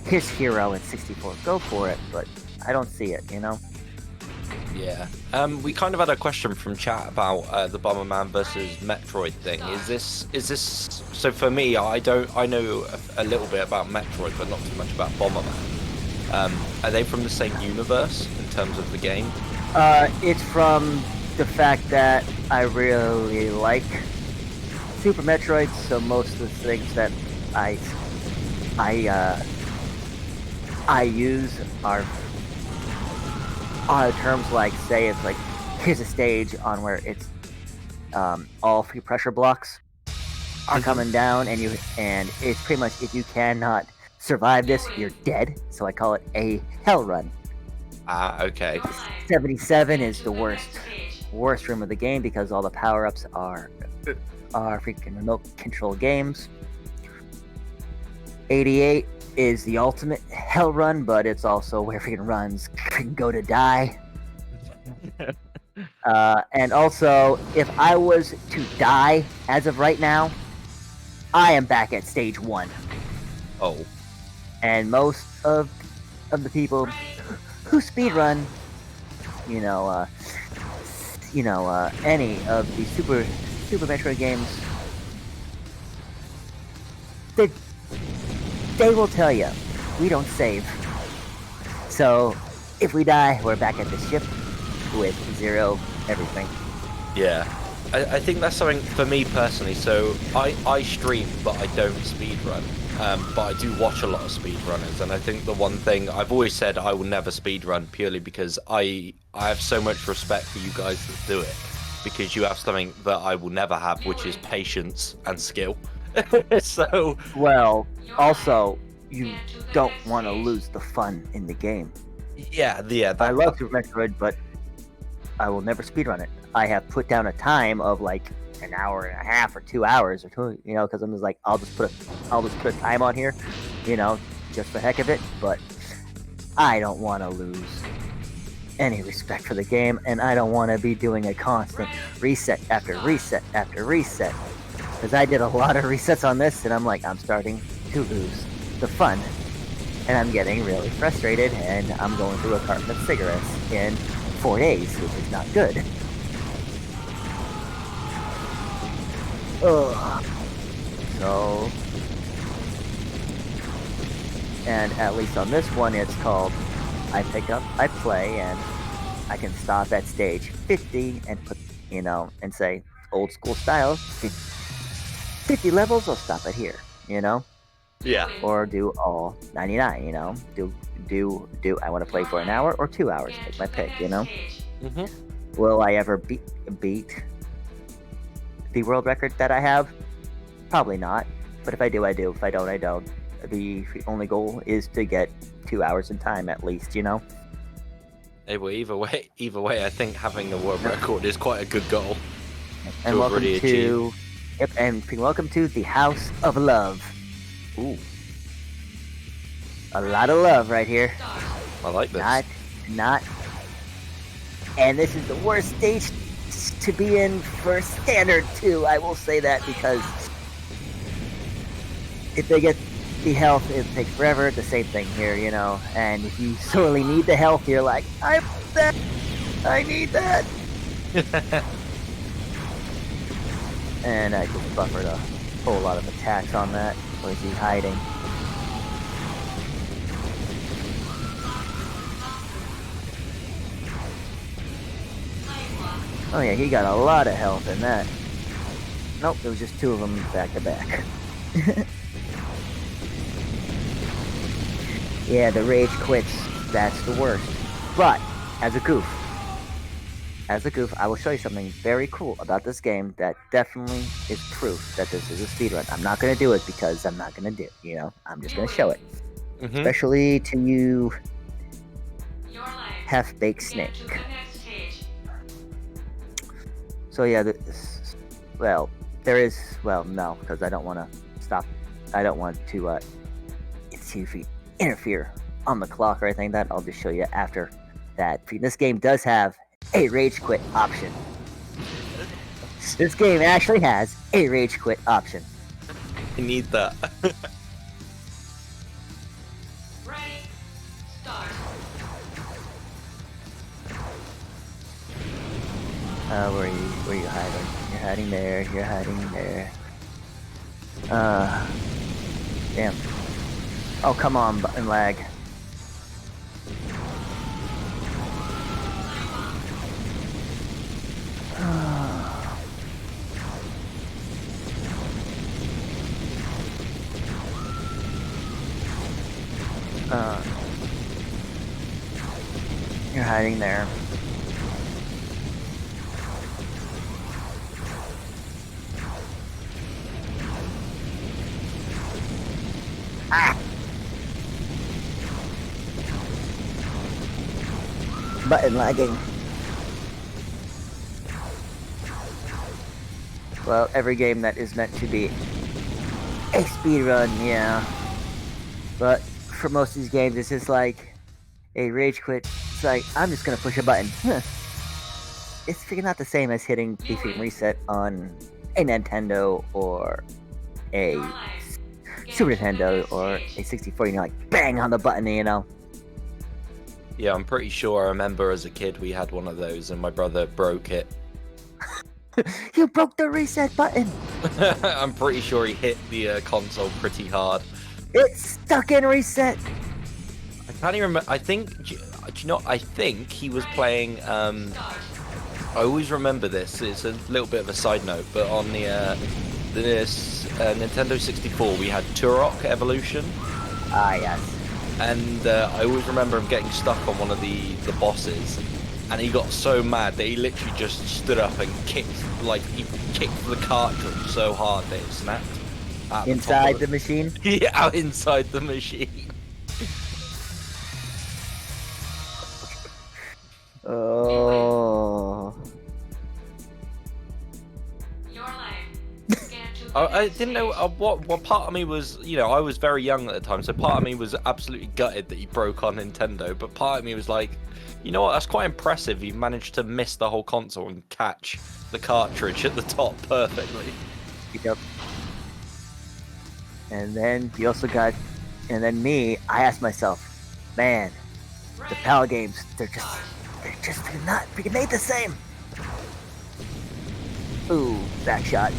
here's Hero in 64, go for it, but I don't see it, you know? Yeah. We kind of had a question from chat about the Bomberman versus Metroid thing. Is this so for me? I know a little bit about Metroid, but not too much about Bomberman. Are they from the same universe in terms of the game? It's from the fact that I really like Super Metroid, so most of the things that I use are terms like, say, it's like, here's a stage on where it's all free pressure blocks are coming down, and it's pretty much, if you cannot survive this, you're dead. So I call it a hell run. Okay. Your life. 77 is the Next worst stage. room of the game because all the power-ups are freaking remote control games. 88 is the ultimate hell run, but it's also where freaking runs can go to die. And also, if I was to die as of right now, I am back at stage 1. Oh. And most of the people who speedrun, any of the Super Metroid games, they will tell you, we don't save. So, if we die, we're back at the ship with zero everything. Yeah. I think that's something for me personally. So I stream, but I don't speedrun. But I do watch a lot of speedrunners, and I think the one thing I've always said, I will never speedrun purely because I have so much respect for you guys that do it, because you have something that I will never have, which is patience and skill. So Well, also, you don't want to lose the fun in the game. yeah, I love Super Metroid, but I will never speedrun it. I have put down a time of like an hour and a half or 2 hours or two, because I'm just like, I'll just put a time on here, just for the heck of it. But I don't want to lose any respect for the game, and I don't want to be doing a constant reset after reset after reset, because I did a lot of resets on this, and I'm like, I'm starting to lose the fun, and I'm getting really frustrated, and I'm going through a carton of cigarettes in 4 days, which is not good. Ugh. So, and at least on this one, it's called I pick up, I play, and I can stop at stage 50 and put, and say old school style, 50 levels, I'll stop it here, yeah. or do all 99, do I want to play for an hour or 2 hours, take my pick, Mm-hmm. Will I ever beat the world record that I have? Probably not. But if I do, I do. If I don't, I don't. The only goal is to get 2 hours in time at least, Hey, well, either way, I think having the world record is quite a good goal. And welcome to welcome to the House of Love. Ooh. A lot of love right here. I like this. Not. And this is the worst stage to be in for standard too. I will say that, because if they get the health, it takes forever. The same thing here, And if you sorely need the health, you're like, I need that. And I just buffered a whole lot of attacks on that. Where is he hiding? Oh yeah, he got a lot of health in that. Nope, there was just 2 of them back to back. Yeah, the rage quits. That's the worst. But, as a goof, I will show you something very cool about this game that definitely is proof that this is a speedrun. I'm not going to do it because I'm not going to do it, I'm just going to show it. Mm-hmm. Especially to you half-baked snake. So yeah, no, because I don't want to stop. I don't want to interfere on the clock or anything. That I'll just show you after that. This game does have a rage quit option. This game actually has a rage quit option. I need that. Ready, start. Where are you hiding? You're hiding there. You're hiding there. Damn. Oh, come on, button lag. You're hiding there. Ah! Button lagging. Well, every game that is meant to be a speedrun, yeah. But for most of these games, it's just like a rage quit. It's like, I'm just gonna push a button. It's not the same as hitting defeat and reset on a Nintendo or a Super Nintendo or a 64, like bang on the button, Yeah, I'm pretty sure I remember as a kid we had one of those and my brother broke it. You broke the reset button! I'm pretty sure he hit the console pretty hard. It's stuck in reset. I can't even remember. I think, do you know? I think he was playing. I always remember this. It's a little bit of a side note, but on the Nintendo 64, we had Turok Evolution. Ah, yes. And I always remember him getting stuck on one of the bosses, and he got so mad that he literally just stood up and kicked the cartridge so hard that it snapped. Inside the machine? Yeah, out inside the machine. Oh. Your life. Scan to the I next didn't know stage. what part of me was, I was very young at the time, so part of me was absolutely gutted that he broke on Nintendo, but part of me was like, you know what, that's quite impressive. You managed to miss the whole console and catch the cartridge at the top perfectly. Yep. And then you also got, and then me, I asked myself, man, the PAL games, they're just not freaking made the same. Ooh, back shot.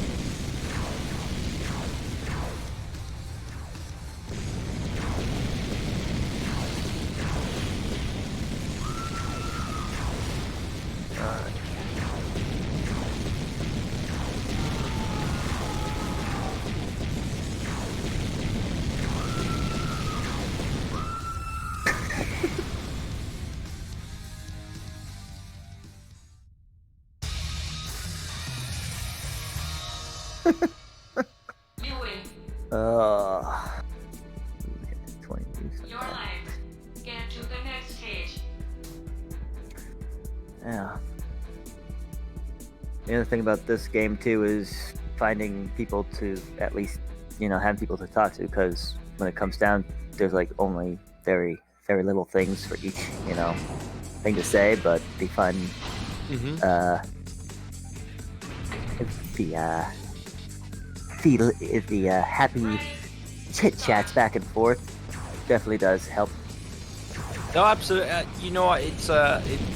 You win. 20. Your life. Scan to the next stage. Yeah. The other thing about this game too is finding people to at least, have people to talk to, because when it comes down, there's like only very, very little things for each, thing to say, but the fun, the happy chit chats back and forth definitely does help. No, absolutely. You know what?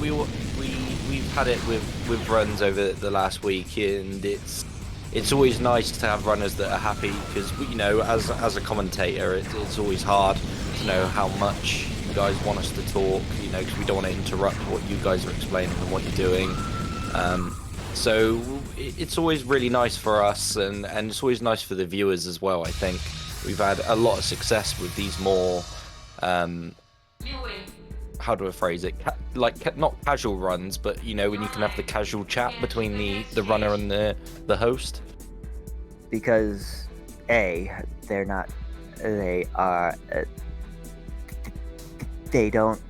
We've had it with runs over the last week, and it's always nice to have runners that are happy, because as a commentator, it's always hard to know how much you guys want us to talk, because we don't want to interrupt what you guys are explaining and what you're doing. So it's always really nice for us, and it's always nice for the viewers as well. I think we've had a lot of success with these more. You win. How do I phrase it? Not casual runs, but when you can have the casual chat between the runner and the host. Because they don't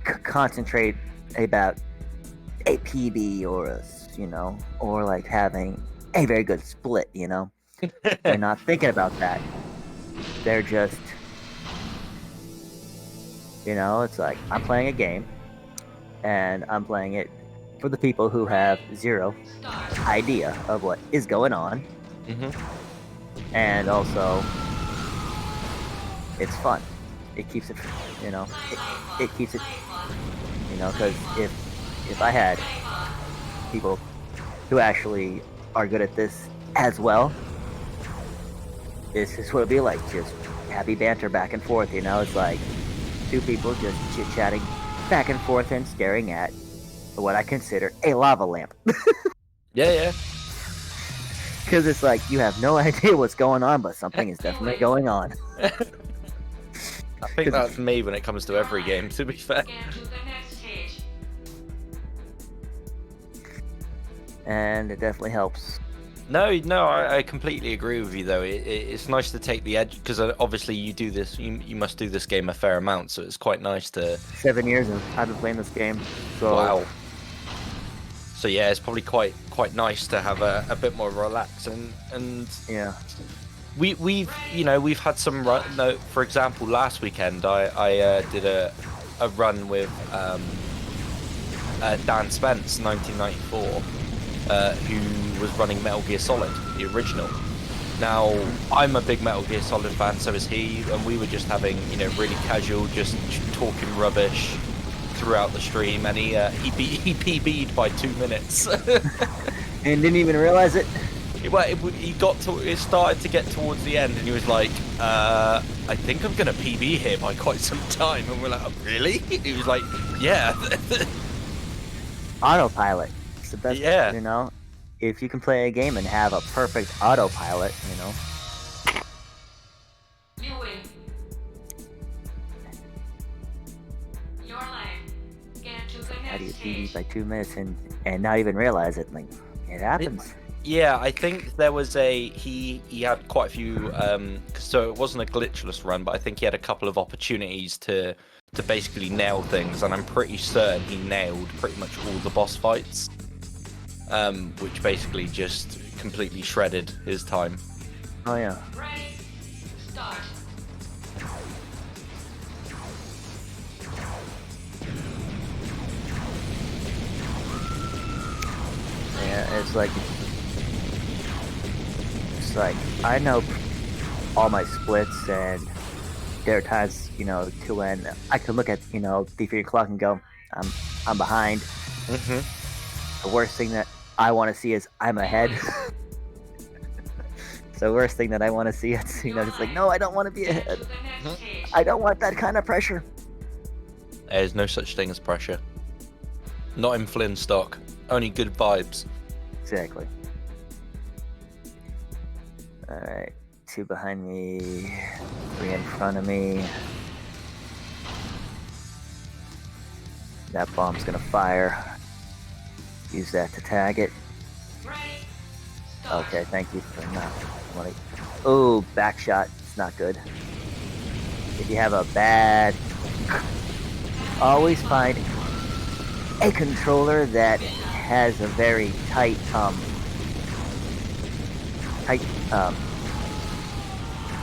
concentrate about a PB or or like having a very good split. They're not thinking about that. They're just, it's like, I'm playing a game, and I'm playing it for the people who have zero idea of what is going on. And also, it's fun. It keeps it, it keeps it, because if I had people who actually are good at this as well, this is what it'd be like, just happy banter back and forth. It's like two people just chit-chatting back and forth and staring at what I consider a lava lamp. Yeah. Because it's like, you have no idea what's going on, but something is definitely going on. I think that's me when it comes to every game, to be fair. Scan to the next stage. And it definitely helps. No, I completely agree with you, though. It's nice to take the edge, because obviously you do this, you must do this game a fair amount, so it's quite nice to... 7 years I've been playing this game. So Wow. So yeah, it's probably quite nice to have a bit more relax, and yeah. We've had some run. No, for example, last weekend I did a run with Dan Spence, 1994, who was running Metal Gear Solid, the original. Now, I'm a big Metal Gear Solid fan, so is he, and we were just having, really casual, just talking rubbish throughout the stream, and he PB'd by 2 minutes. And didn't even realize it. It started to get towards the end, and he was like, "I think I'm gonna PB here by quite some time." And we're like, oh, "Really?" He was like, "Yeah." Autopilot. It's the best. Yeah. You know, if you can play a game and have a perfect autopilot, you know. You win. Your life. Get to the How do you next PB stage. by 2 minutes and not even realize it? Like, it happens. Yeah, I think there was he had quite a few so it wasn't a glitchless run, but I think he had a couple of opportunities to basically nail things, and I'm pretty certain he nailed pretty much all the boss fights, which basically just completely shredded his time. Oh yeah. Ready? Start. Yeah, it's like I know all my splits, and there are times, you know, to when I could look at, you know, the 3 o'clock and go, I'm behind. Mm-hmm. The worst thing that I want to see is I'm ahead. It's the worst thing that I want to see. It's, you know, it's like, no, I don't want to be Get ahead. to the next stage. I don't want that kind of pressure. There's no such thing as pressure. Not in Flynn Stock. Only good vibes. Exactly. Alright, 2 behind me, 3 in front of me. That bomb's gonna fire. Use that to tag it. Ready? Start. Okay, thank you for not wanting. Oh, back shot. It's not good. If you have a bad, always find a controller that has a very tight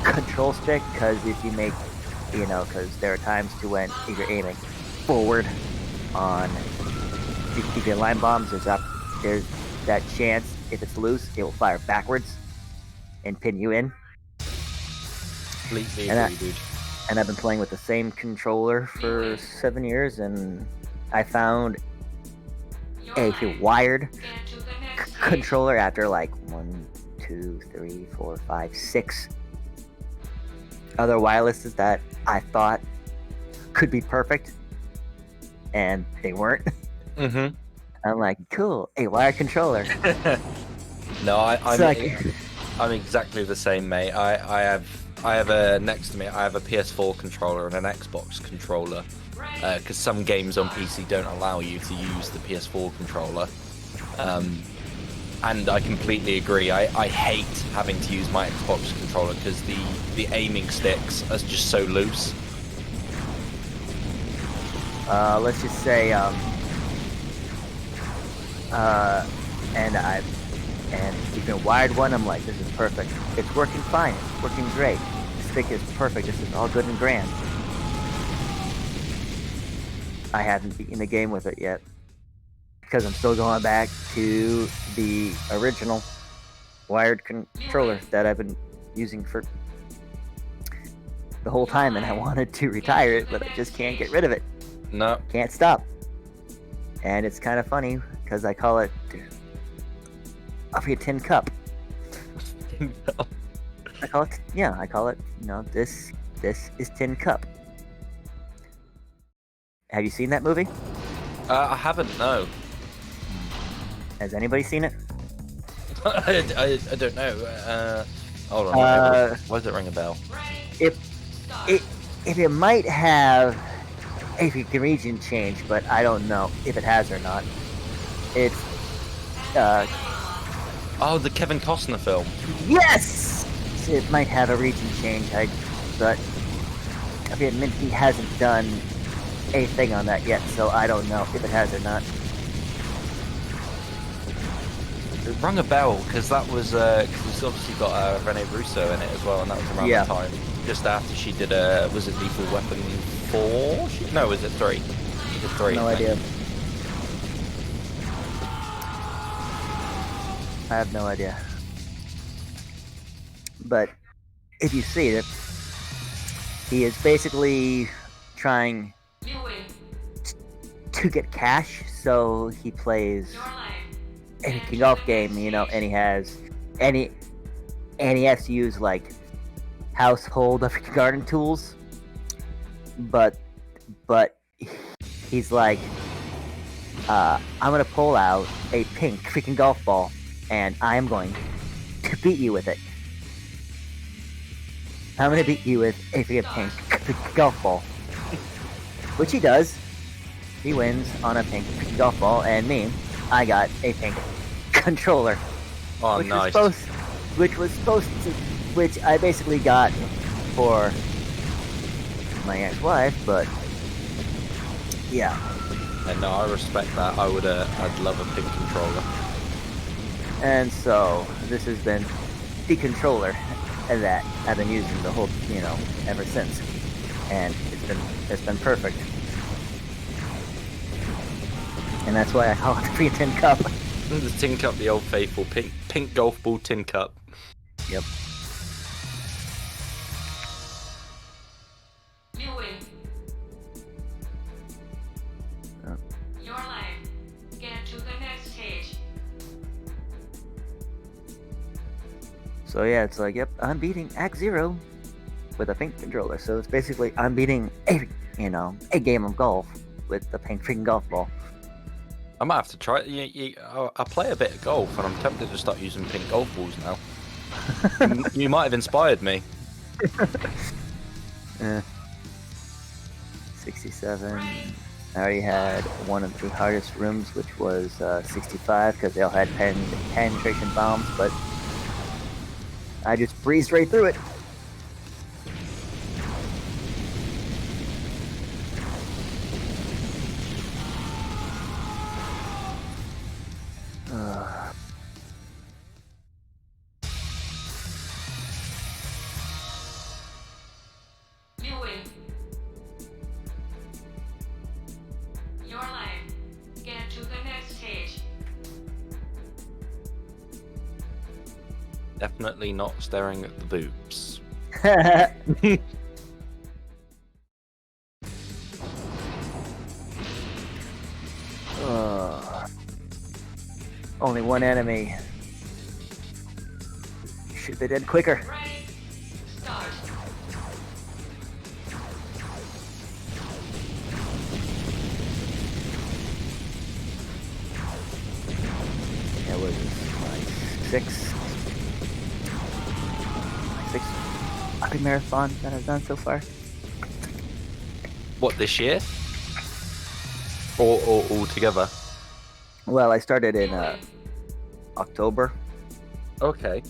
control stick, because if you make, you know, because there are times to when if you're aiming forward on, if your line bombs, there's that chance, if it's loose, it will fire backwards and pin you in. Completely And agree, dude. And I've been playing with the same controller for 7 years, and I found Your a life. wired Get to the next stage. controller after like 1, 2, 3, 4, 5, 6 other wirelesses that I thought could be perfect, and they weren't. Mm-hmm. I'm like, cool, a wired controller. No, I'm So, like, I'm exactly the same, mate. I have a next to me. I have a PS4 controller and an Xbox controller, because some games on PC don't allow you to use the PS4 controller. And I completely agree. I hate having to use my Xbox controller because the aiming sticks are just so loose. let's just say, and even wired one, I'm like, this is perfect. It's working fine. It's working great. The stick is perfect. This is all good and grand. I haven't beaten the game with it yet, because I'm still going back to the original wired controller that I've been using for the whole time, and I wanted to retire it, but I just can't get rid of it. No. Can't stop. And it's kind of funny, because I call it a tin cup. I call it, you know, this is Tin Cup. Have you seen that movie? I haven't. No. Has anybody seen it? I don't know. Hold on. Why does it ring a bell? If it might have a region change, but I don't know if it has or not. It's Oh, the Kevin Costner film. yes, it might have a region change. But I admit he hasn't done a thing on that yet, so I don't know if it has or not. It rung a bell because that was because it's obviously got Rene Russo in it as well, and that was around Yeah. the time just after she did was it Lethal Weapon 4? No, was it 3? She did 3. No I think. idea. I have no idea. But if you see it, he is basically trying You win. to get cash, so he plays Your life. a golf game, you know, and he has and he has to use like household garden tools, but he's like, I'm gonna pull out a pink freaking golf ball, and I'm going to beat you with it. I'm gonna beat you with a freaking pink golf ball, which he does. He wins on a pink golf ball, and me, I got a pink controller. Oh, which nice. Which I basically got for my ex-wife, but yeah. And no, I respect that. I'd love a pink controller. And so this has been the controller that I've been using the whole, ever since, and it's been perfect. And that's why I call it the free tin cup. The tin cup, the old faithful pink golf ball tin cup. Yep. You win. Oh. Your life. Get to the next stage. So yeah, it's like, yep, I'm beating Act Zero with a pink controller. So it's basically I'm beating a game of golf with the pink freaking golf ball. I might have to try it. I play a bit of golf, and I'm tempted to start using pink golf balls now. You might have inspired me. 67. I already had one of the hardest rooms, which was 65, because they all had penetration bombs, but I just breezed right through it. You win. Your life. Get to the next stage. Definitely not staring at the boobs. Only one enemy. Should be dead quicker. Ready? Start. That was my sixth epic marathon that I've done so far. What, this year? Or all together? Well, I started in You win. October. Okay.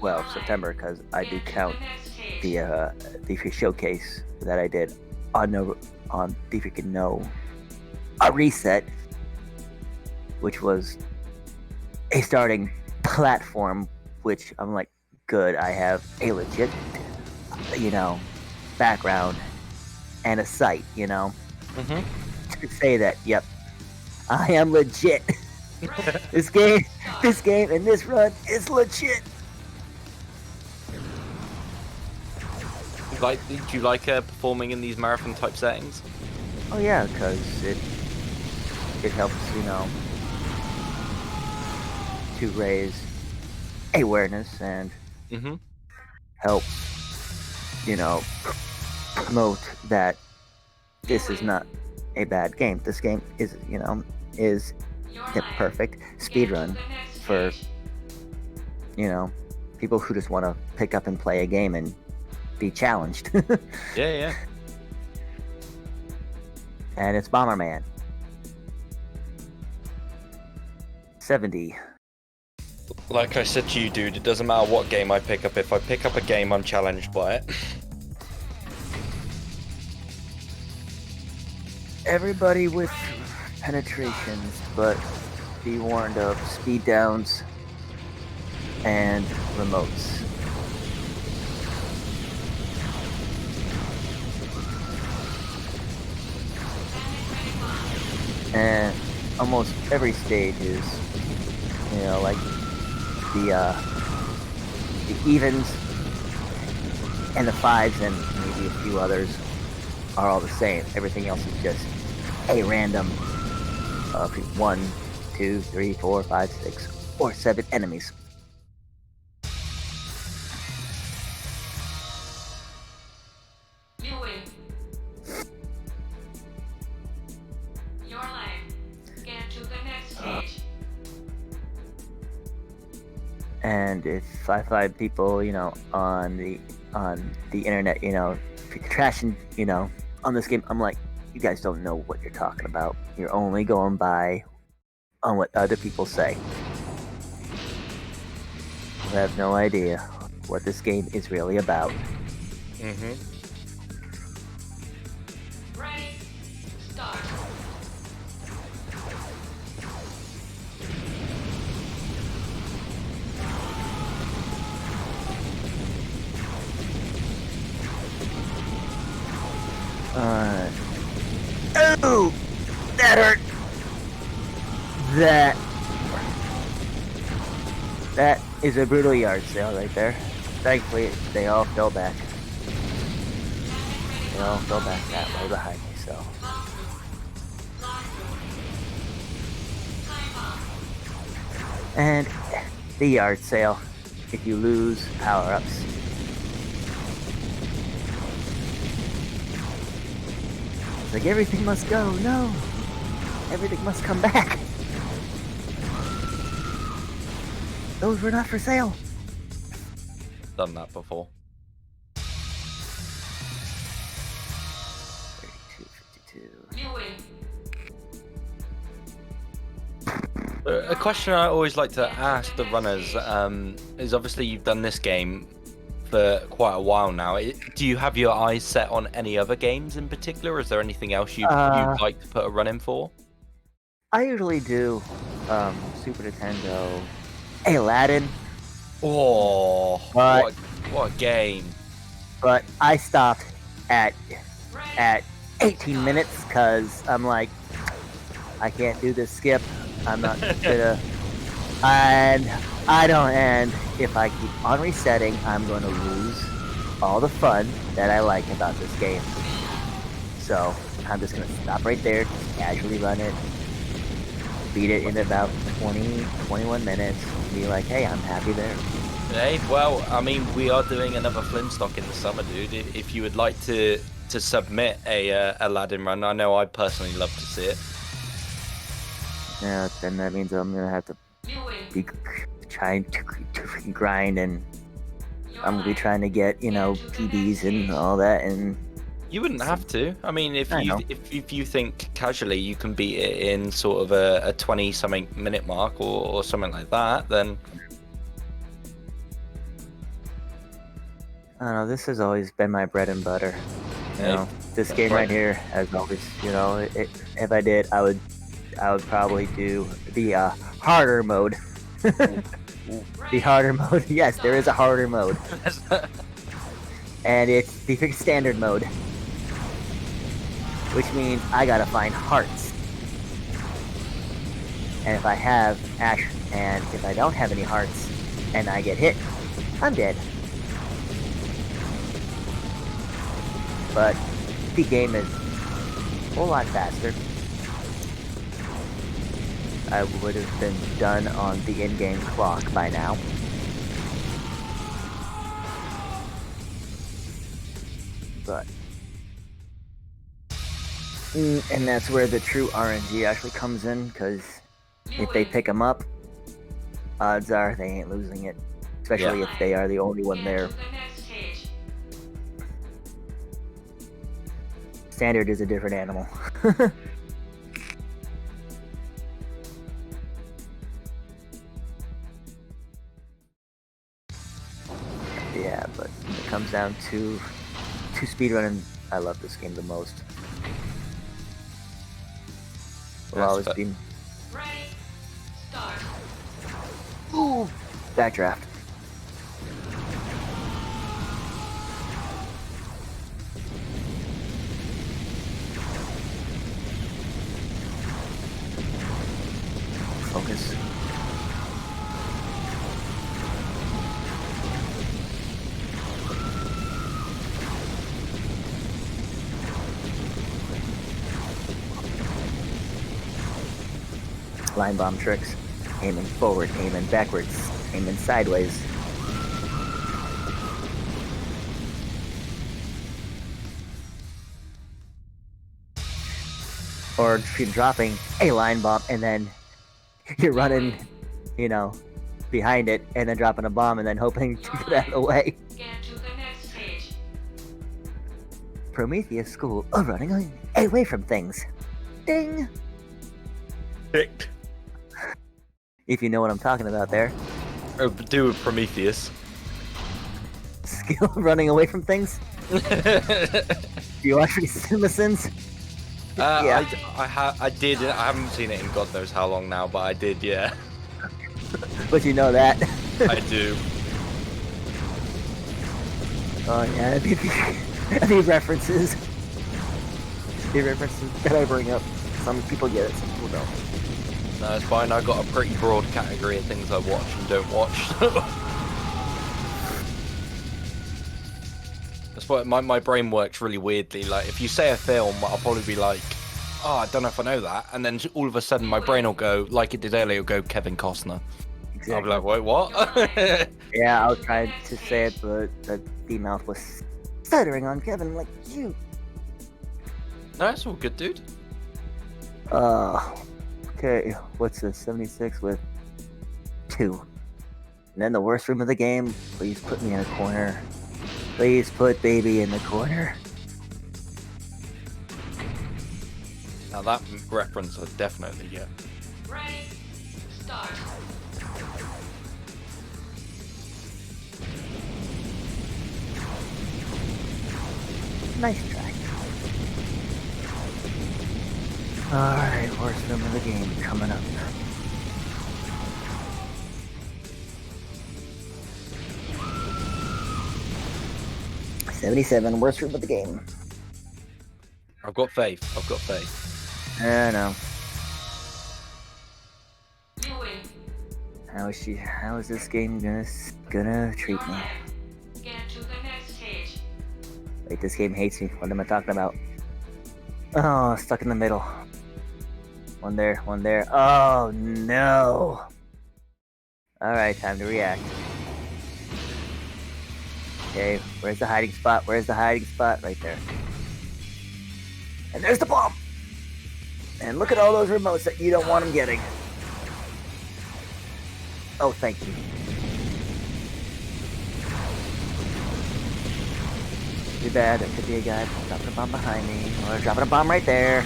Well, September, because I do Get to count the next stage. the free showcase that I did on the freaking a reset, which was a starting platform, which I'm like, good, I have a legit, background and a site, Mm-hmm. to say that, yep, I am legit. This game and this run is legit. Do you like performing in these marathon type settings? Oh yeah, because it helps, to raise awareness and Mm-hmm. helps, promote that this is not a bad game. This game is, is Your the life. perfect Get to speedrun the next for, stage. people who just want to pick up and play a game and be challenged. Yeah. And it's Bomberman. 70. Like I said to you, dude, it doesn't matter what game I pick up. If I pick up a game, I'm challenged by it. Everybody with penetrations, but be warned of speed downs and remotes. And almost every stage is, like the evens and the fives and maybe a few others are all the same. Everything else is just a random 1, 2, 3, 4, 5, 6, or 7 enemies. And if I find people, on the internet, trashing, on this game, I'm like, you guys don't know what you're talking about. You're only going by on what other people say. You have no idea what this game is really about. Mm-hmm. Ready, start. Oh, that hurt. That is a brutal yard sale right there. Thankfully, they all fell back. They all fell back that way behind me, so. And the yard sale, if you lose power-ups. It's like everything must go. No, everything must come back. Those were not for sale. Done that before. 32, 52. You win. A question I always like to ask the runners is obviously you've done this game for quite a while now. Do you have your eyes set on any other games in particular? Or is there anything else you'd like to put a run in for? I usually do Super Nintendo, Aladdin. Oh, But- what a game! But I stopped at 18 minutes because I'm like, I can't do this skip. I'm not gonna. And I don't. And if I keep on resetting, I'm going to lose all the fun that I like about this game. So I'm just going to stop right there, casually run it, beat it in about 21 minutes, be like, hey, I'm happy there. Hey, well, I mean, we are doing another Flynn Stock in the summer, dude. If you would like to submit a Aladdin run, I know I'd personally love to see it. Yeah, then that means I'm going to have to You win. be trying to grind, and I'm going to be trying to get, PBs and all that, and You wouldn't have to. I mean, if I you know. if you think casually you can beat it in sort of a 20-something minute mark or something like that, then I don't know, this has always been my bread and butter. Hey, This that's game right. right here has always, if I did, I would probably do the harder mode. The harder mode. Yes, there is a harder mode, and it's the standard mode, which means I gotta find hearts. And if I have Ash, and if I don't have any hearts, and I get hit, I'm dead. But the game is a whole lot faster. I would have been done on the in-game clock by now. But and that's where the true RNG actually comes in, because if they pick them up, odds are they ain't losing it, especially if they are the only one there. To the next stage. Standard is a different animal. Yeah, but when it comes down to speedrunning, I love this game the most. Will That's always fair. be. Ready, start. Ooh, backdraft. Focus. Line bomb tricks. Aiming forward, aiming backwards, aiming sideways. Or if you're dropping a line bomb and then you're running, behind it and then dropping a bomb and then hoping to get out of the way. Get to the next stage. Prometheus School of running away from things. Ding! Picked. If you know what I'm talking about there. Do with Prometheus. Skill of running away from things? Do you watch any CinemaSins? Yeah. I did. I haven't seen it in God knows how long now, but I did, yeah. But you know that. I do. Oh yeah, the references. The references that I bring up. Some people get it, some people don't. No, it's fine. I've got a pretty broad category of things I watch and don't watch. That's why my brain works really weirdly. Like, if you say a film, I'll probably be like, oh, I don't know if I know that. And then all of a sudden, my brain will go, like it did earlier, it'll go Kevin Costner. Exactly. I'll be like, wait, what? Yeah, I was trying to say it, but the mouth was stuttering on Kevin. I'm like, you. No, it's all good, dude. Okay, what's this? 76 with 2. And then the worst room of the game. Please put me in a corner. Please put baby in the corner. Now that reference I definitely get. Ready, start. Nice try. Alright, worst room of the game coming up. $77, worst room of the game. I've got faith. I've got faith. I know. You win. How is this game gonna treat You're me? live. Get to the next stage. Wait, this game hates me. What am I talking about? Oh, stuck in the middle. One there, one there. Oh no! Alright, time to react. Okay, where's the hiding spot? Where's the hiding spot? Right there. And there's the bomb! And look at all those remotes that you don't want them getting. Oh, thank you. Too bad, there could be a guy dropping a bomb behind me, or dropping a bomb right there.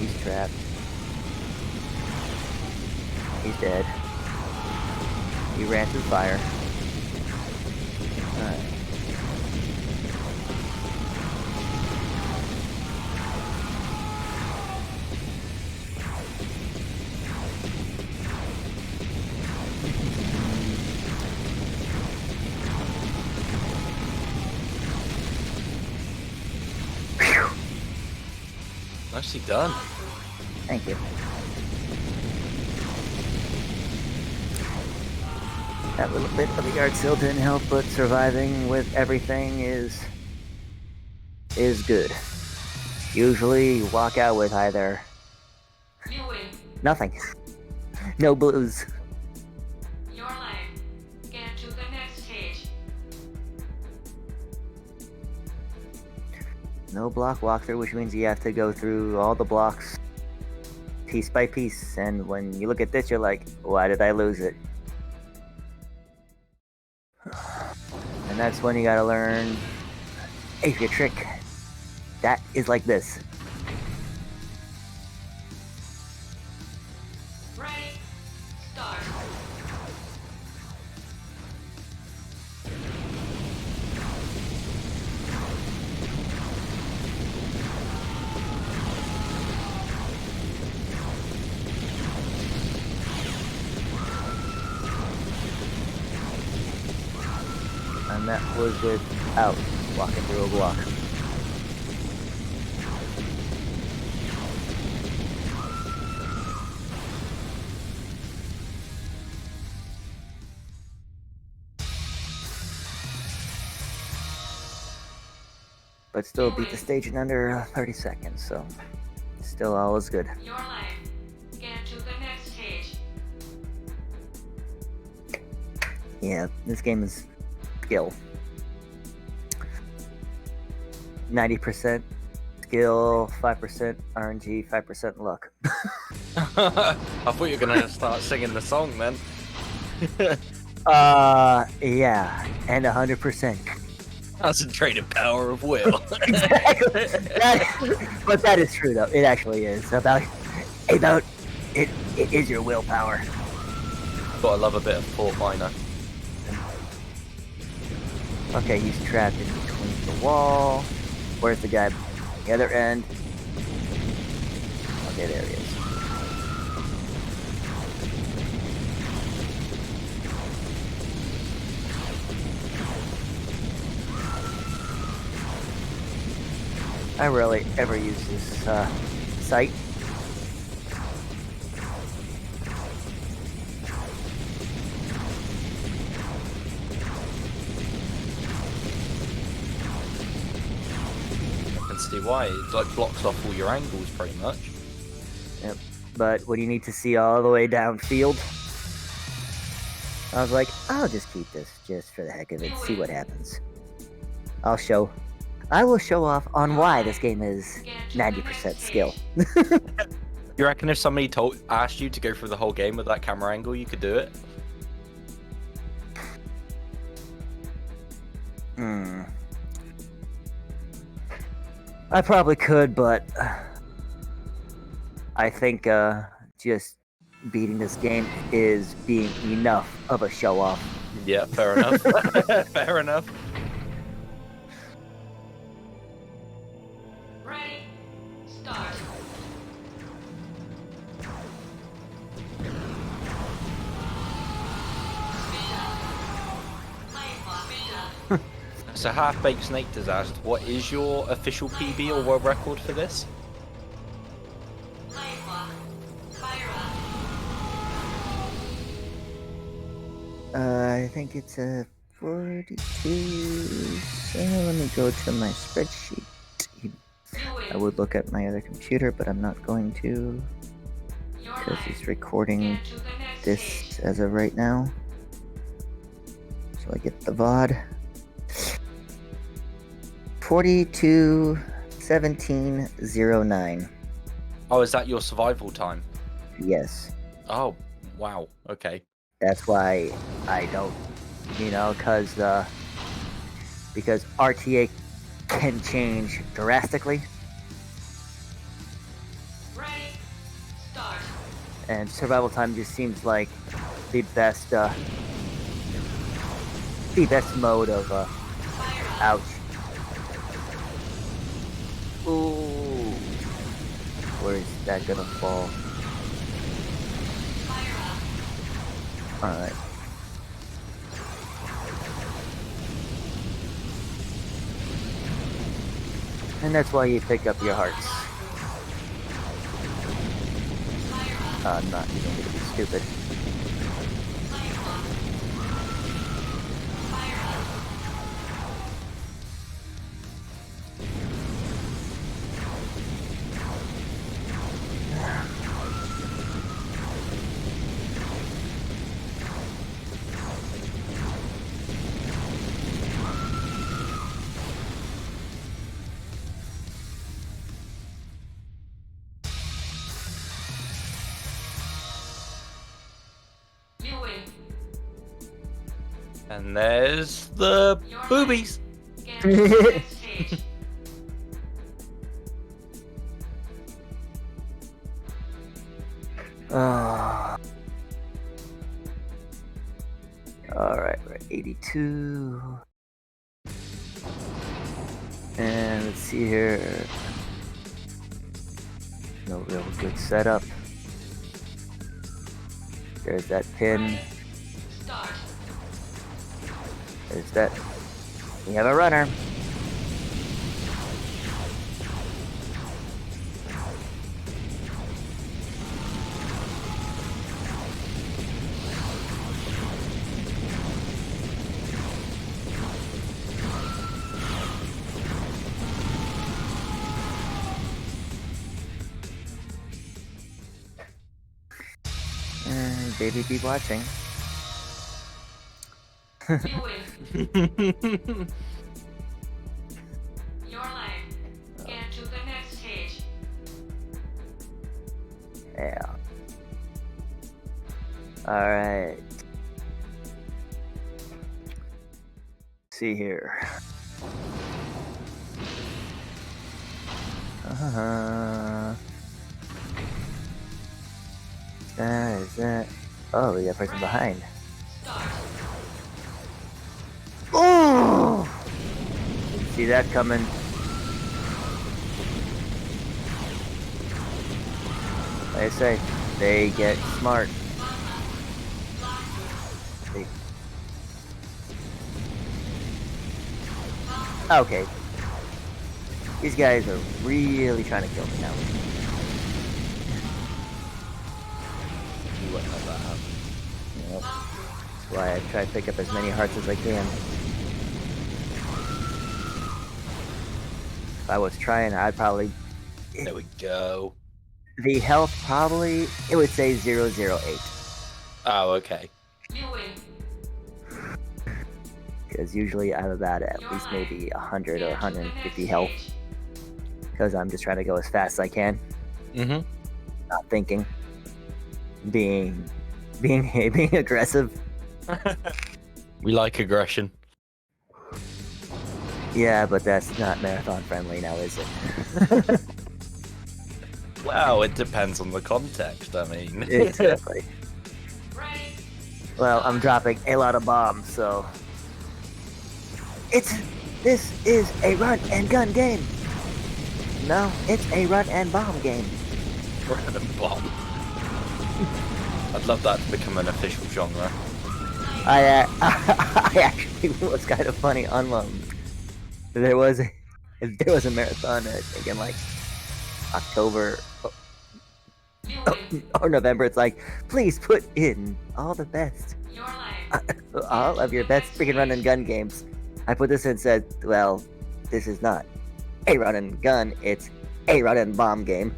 He's trapped. He's dead. He ran through fire. Alright. Nicely done. Thank you. That little bit of the yard sale didn't help, but surviving with everything is good. Usually you walk out with either You win. nothing. No blues. You're live. Get to the next stage. No block walkthrough, which means you have to go through all the blocks piece by piece, and when you look at this you're like, why did I lose it? And that's when you gotta learn if your trick that is like this. Ready, start. And that was without walking through a block. But still beat the stage in under 30 seconds, so still all is good. You're live. Get to the next stage. Yeah, this game is skill. 90% skill, 5% RNG, 5% luck. I thought you were gonna start singing the song then. Yeah, and 100%. Concentrated power of will. Exactly. But that is true, though. It actually is about it. It is your willpower. Gotta love a bit of Fort Minor. Okay, he's trapped in between the wall. Where's the guy on the other end? Okay, there he is. I rarely ever use this site. I can see why. It like blocks off all your angles pretty much. Yep. But when you need to see all the way downfield, I was like, I'll just keep this just for the heck of it, see what happens. I will show off on why this game is 90% skill. You reckon if somebody asked you to go through the whole game with that camera angle, you could do it? I probably could, but I think just beating this game is being enough of a show off. Yeah, fair enough. Fair enough. Ready, start. Speed up. Plane clock, speed up. So Half-Baked Snake has asked, what is your official PB or world record for this? Plane clock, fire up. I think it's a 42. So let me go to my spreadsheet. I would look at my other computer, but I'm not going to because he's recording this as of right now. So I get the VOD. 42:17:09. Oh, is that your survival time? Yes. Oh, wow. Okay. That's why I don't, because RTA can change drastically, Ready, start. and survival time just seems like the best mode of ouch. Ooh, where is that gonna fall? All right. And that's why you pick up your hearts. I'm not even gonna be stupid. You win. And there's the boobies. Get to the next stage. Alright, we're at 82. And let's see here. No real good setup. There's that pin. Start. There's that. We have a runner. And baby be watching. You win. Your life. Get to the next stage. Yeah. Alright. See here. Is that? Oh, we got a person behind. Oh! Didn't see that coming. Like I say, they get smart. Okay. These guys are really trying to kill me now. You won't let that happen. Yep. That's why I try to pick up as many hearts as I can. If I was trying, I'd probably... There we go. The health probably, it would say 008. Oh, okay. You win. Because usually I'm about at least maybe 100 or 150 health. Because I'm just trying to go as fast as I can. Mm-hmm. Not thinking. Being aggressive. We like aggression. Yeah, but that's not marathon friendly now, is it? Well, it depends on the context, I mean. Exactly. Ready? Well, I'm dropping a lot of bombs, so... This is a run and gun game. No, it's a run and bomb game. Run and bomb. I'd love that to become an official genre. I actually was kind of funny on there was a marathon, I think in like October You win. or November. It's like, please put in all the best, Your life. all of your best freaking run and gun games. I put this in and said, well, this is not a run and gun, it's a run and bomb game.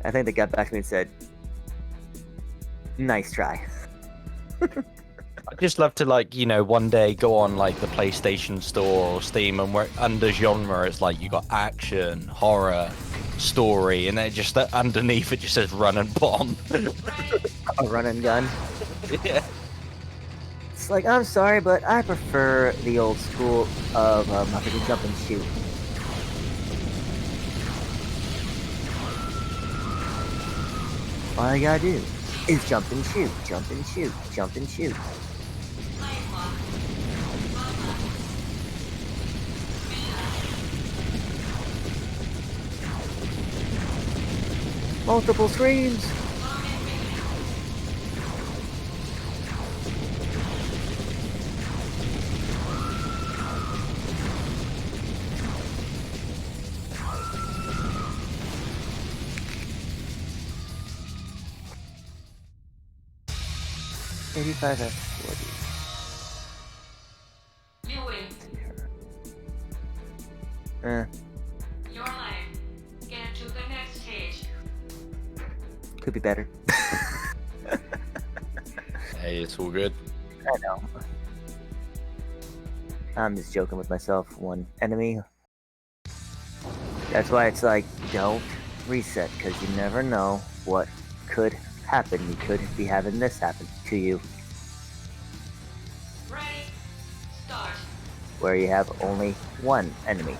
I think they got back to me and said, nice try. I'd just love to, like, you know, one day go on, like, the PlayStation Store or Steam, and where under genre, it's like you got action, horror, story, and then just underneath it just says run and bomb. A run and gun. Yeah. It's like, I'm sorry, but I prefer the old school of freaking jump and shoot. All I gotta do is jump and shoot, jump and shoot, jump and shoot. Multiple screens. $85 F40. You win. Your life. Get to the next stage. Could be better. Hey, it's all good. I know. I'm just joking with myself. One enemy. That's why it's like, don't reset, because you never know what could happen. You could be having this happen to you, Ready? Start. where you have only one enemy.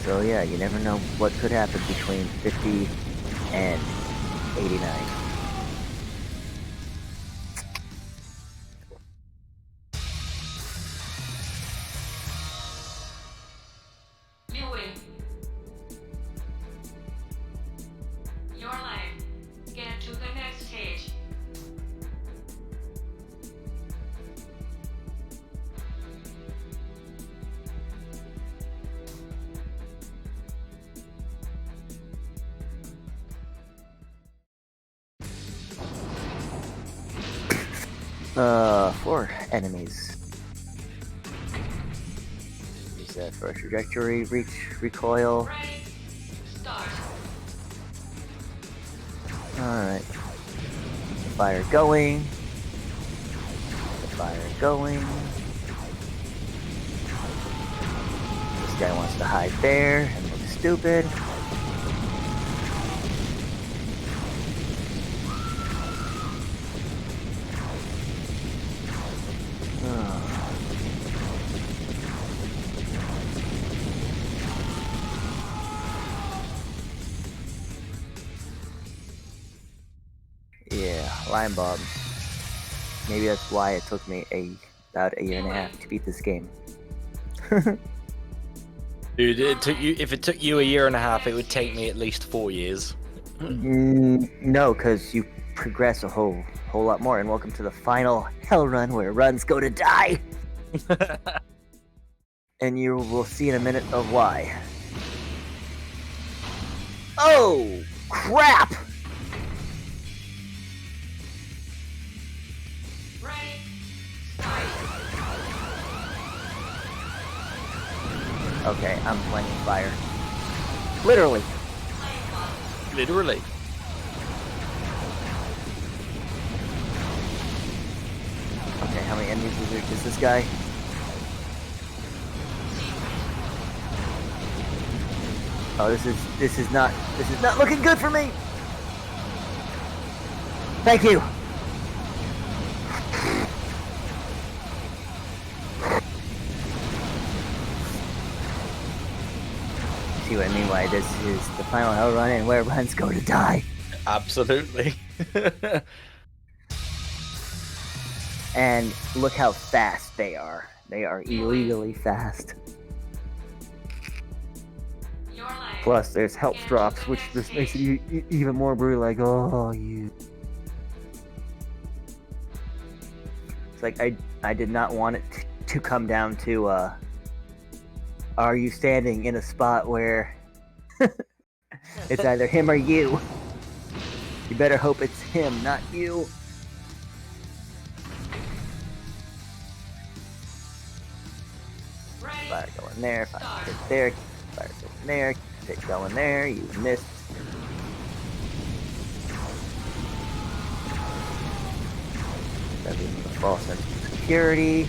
So yeah, you never know what could happen between 50 and 89. You win. Your life. Get to the next stage. Four enemies. Use that for a trajectory, reach, recoil. Ready? Start. Alright. Fire going. Fire going. This guy wants to hide there and look stupid. slime bombs. Maybe that's why it took me about a year and a half to beat this game. Dude, if it took you a year and a half, it would take me at least 4 years. No, because you progress a whole lot more. And welcome to the final hell run where runs go to die. And you will see in a minute of why. Oh, crap! Ready? Start. Okay, I'm playing fire. Literally. Literally. Okay, how many enemies is there? Just this guy? Oh, this is not looking good for me. Thank you. See what I mean? Why this is the final hell run and where runs go to die. Absolutely. And look how fast they are. They are illegally fast. Your life. Plus, there's health drops, which just makes it even more brutal. Like, oh, you. It's like I did not want it to come down to. Are you standing in a spot where it's either him or you? You better hope it's him, not you. Ready? Fire going there, fire hit there, fire going there, hit going there, you missed. That'd be the false sense of security.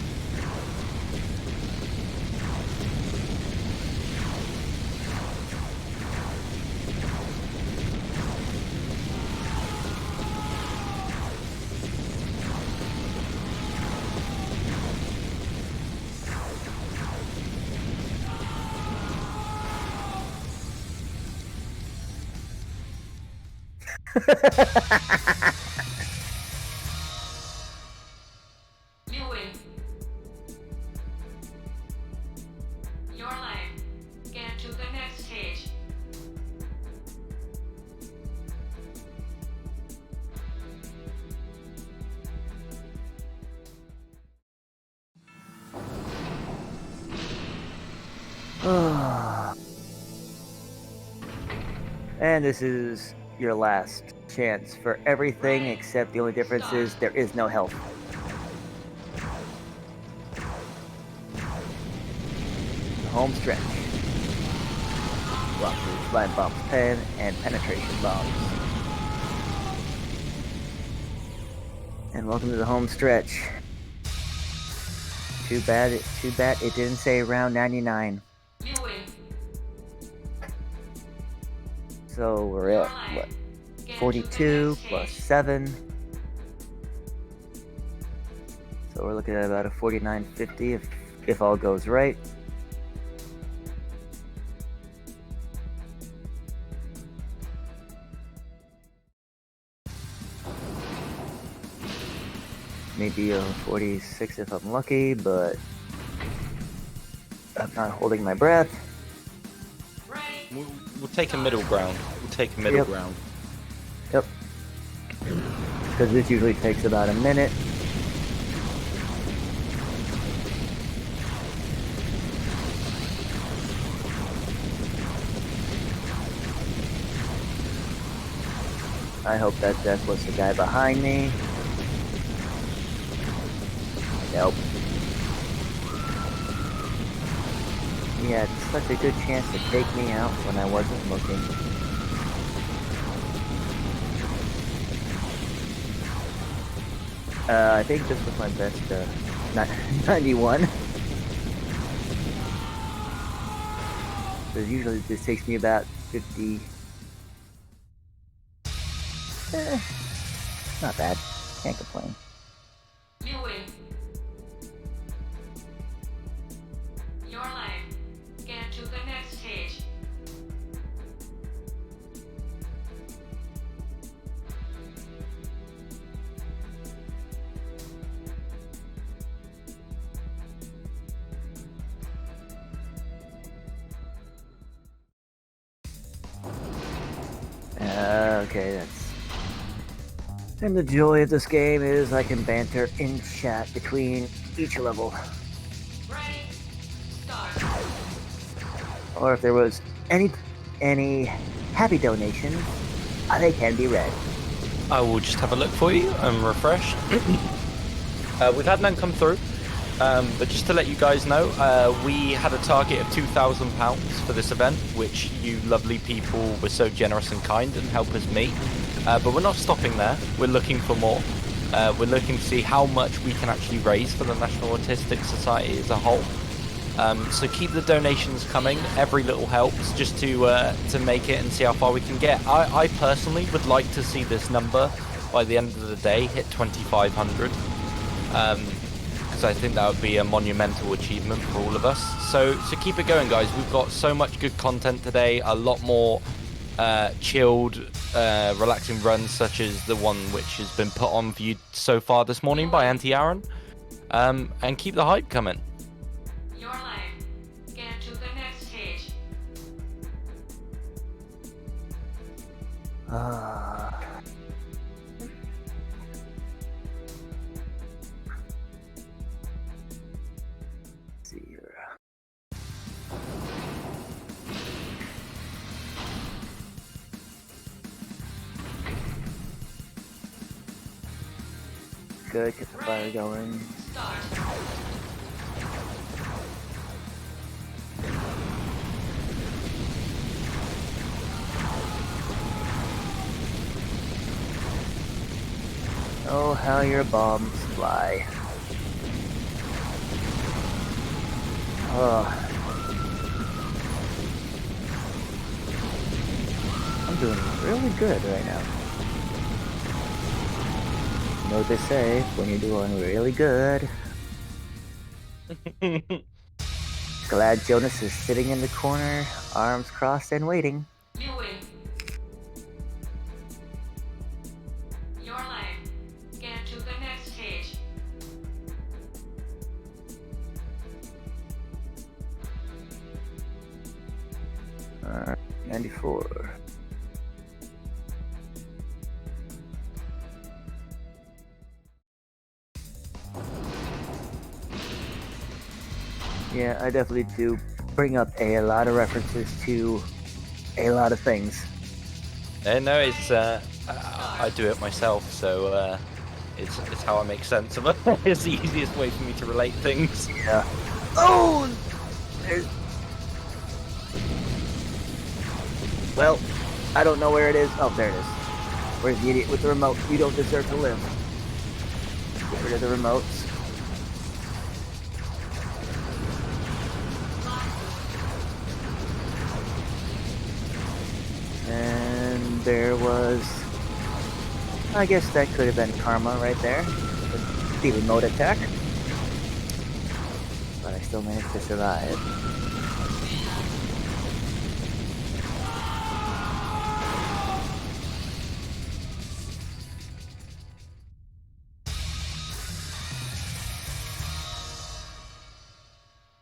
You win. Your life. Get to the next stage. And this is your last chance for everything, except the only difference is there is no health. Home stretch. Block through slime bombs, pen, and penetration bombs. And welcome to the home stretch. Too bad it didn't say round 99. You win. So we're at what? 42 plus 7. So we're looking at about a 49.50 if all goes right. Maybe a 46 if I'm lucky, but I'm not holding my breath. We'll take a middle ground. We'll take a middle ground. Yep. Because this usually takes about a minute. I hope that death was the guy behind me. Nope. He had such a good chance to take me out when I wasn't looking. I think this was my best 91. Because usually this takes me about 50. Not bad. Can't complain. You win. Your life. Get to the next stage. Okay, that's... And the joy of this game is I can banter in chat between each level. Ready? Start. Or if there was any happy donations, they can be read. I will just have a look for you and refresh. We've had none come through, but just to let you guys know, we had a target of £2,000 for this event, which you lovely people were so generous and kind and helped us meet. But we're not stopping there. We're looking for more. We're looking to see how much we can actually raise for the National Autistic Society as a whole. So keep the donations coming. Every little helps, just to make it and see how far we can get. I personally would like to see this number by the end of the day hit 2,500, because I think that would be a monumental achievement for all of us. So keep it going, guys. We've got so much good content today. A lot more chilled, relaxing runs, such as the one which has been put on for you so far this morning by AntiAaron. And keep the hype coming. Your life. Get to the next stage. Let's see here. Good, get the fire going. Start. Oh, how your bombs fly. Oh. I'm doing really good right now. You know what they say, when you're doing really good. Glad Jonas is sitting in the corner, arms crossed and waiting. You win. Your life. Get to the next stage. 94. Yeah, I definitely do bring up a lot of references to a lot of things. No, it's I do it myself, so it's how I make sense of it. It's the easiest way for me to relate things. Yeah. Oh! There's... Well, I don't know where it is. Oh, there it is. Where's the idiot with the remote? You don't deserve to live. Get rid of the remotes. And there was... I guess that could have been karma right there. The remote attack. But I still managed to survive.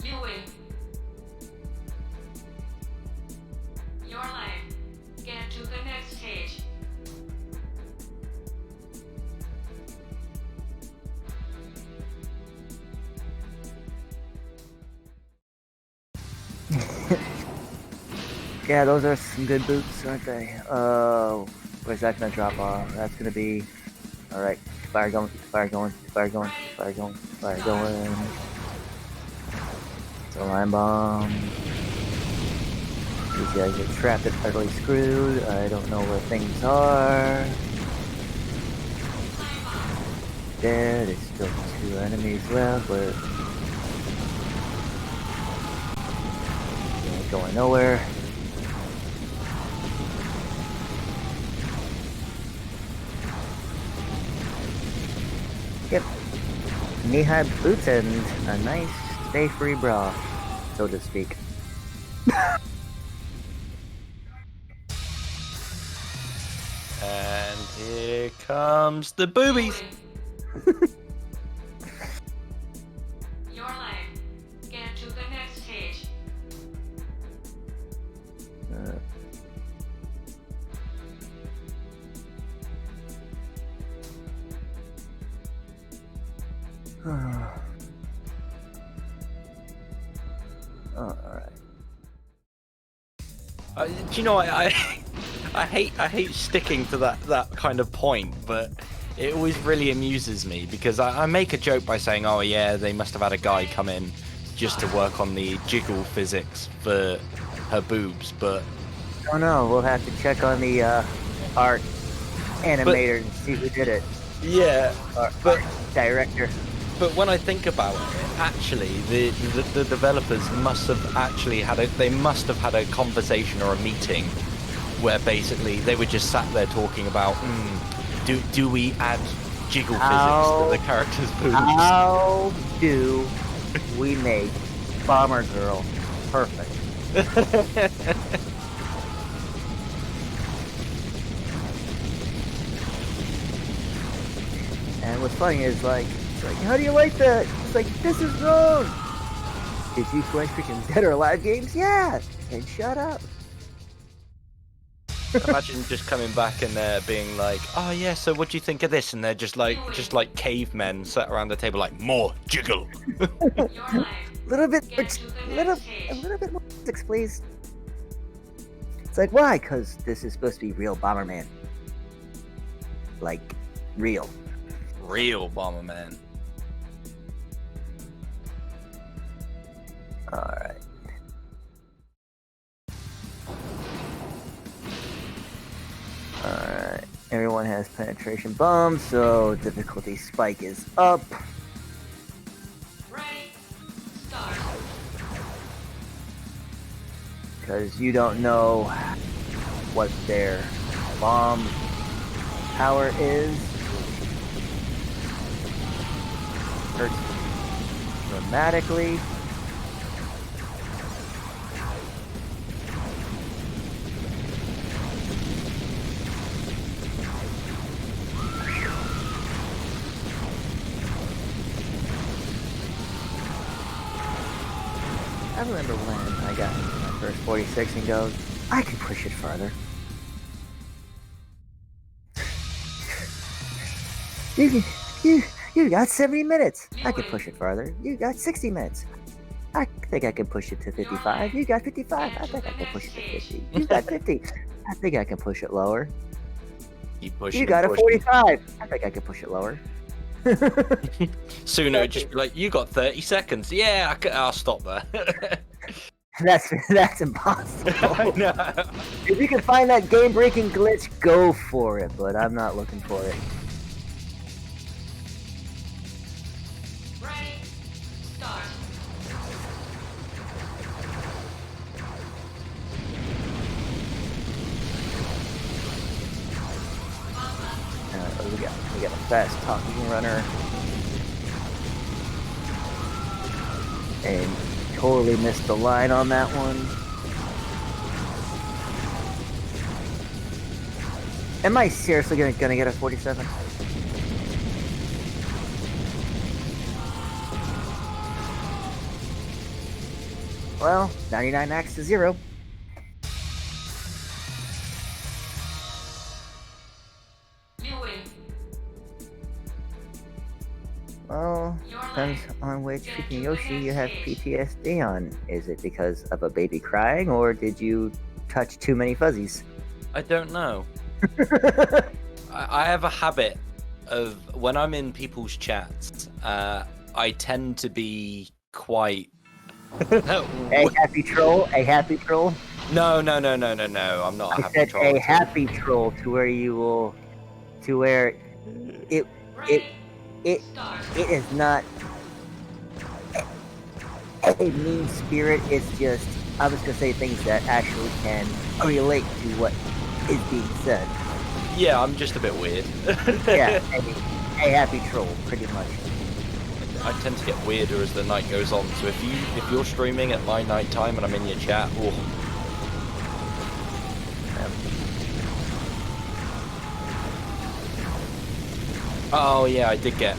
You win. Your life. Get to the next stage. Yeah, those are some good boots, aren't they? Where's that gonna drop off? That's gonna be... Alright, fire going, fire going, fire going, fire going, fire going. It's a line bomb. These guys get trapped and utterly screwed. I don't know where things are. There, there's still 2 enemies left. Where... They ain't going nowhere. Yep. Knee-high boots and a nice stay-free bra, so to speak. And here comes the boobies. Your life. Get to the next stage. Alright. Do you know I hate sticking to that kind of point, but it always really amuses me because I make a joke by saying, oh yeah, they must have had a guy come in just to work on the jiggle physics for her boobs, but Oh no, we'll have to check on the art animator and see who did it. yeah, but Director. But when I think about it, actually, the developers must have actually had a conversation or a meeting where basically they were just sat there talking about, do we add jiggle physics to the characters' boobs? How do we make Bomber Girl perfect? And what's funny is it's like, how do you like that? It's like, this is wrong. Did you play freaking Dead or Alive games? Yeah. And shut up. Imagine just coming back and being like, oh yeah, so what do you think of this? And they're just like cavemen sat around the table like, more jiggle. Your life. A little bit more physics, please. It's like, why? Because this is supposed to be real Bomberman. Like, real. Real Bomberman. Alright. Alright. Everyone has penetration bombs, so difficulty spike is up. Ready. Start. Because you don't know what their bomb power is. Hurts dramatically. I remember when I got my first 46 and goes, I can push it further. You got 70 minutes. I can push it further. You got 60 minutes. I think I can push it to 55. You got 55. I think I can push it to 50. You got 50. I think I can push it lower. Keep pushing. You got a 45. I think I can push it lower. Soon it would just be like, you got 30 seconds. Yeah, I'll stop there. That's impossible. I know. If you can find that game-breaking glitch, go for it. But I'm not looking for it. Ready. Start. We got a fast talking runner. And totally missed the line on that one. Am I seriously gonna get a 47? Well, 99 max to 0. You win. Well, depends on which freaking Yoshi you have PTSD on. Is it because of a baby crying, or did you touch too many fuzzies? I don't know. I have a habit of when I'm in people's chats, I tend to be quite. A happy troll? A happy troll? No. I'm not a I happy said troll. a happy troll to where you will, to where it Start. is not a mean spirit. It's just, I was gonna say things that actually can relate to what is being said. Yeah, I'm just a bit weird. Yeah, a happy troll, pretty much. I tend to get weirder as the night goes on. So if you're streaming at my night time and I'm in your chat, oh yeah, I did get.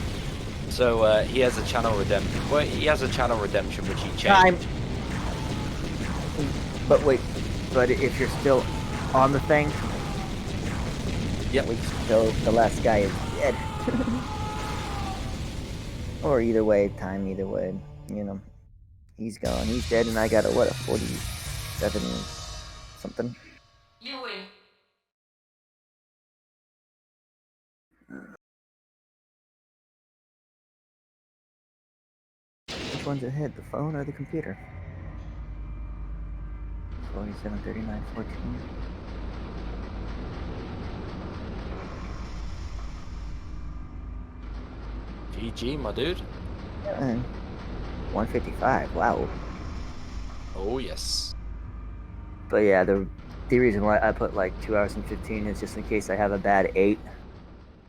So he has a channel redemption. Well, he has a channel redemption which he changed. But wait, but if you're still on the thing, Yep. wait till the last guy is dead. Or either way, either way, you know. He's gone. He's dead, and I got a 47 something. You win. Which one's ahead, the phone or the computer? 47, 39, 14. GG, my dude. And 155. Wow. Oh yes. But yeah, the reason why I put like 2 hours and 15 is just in case I have a bad 8.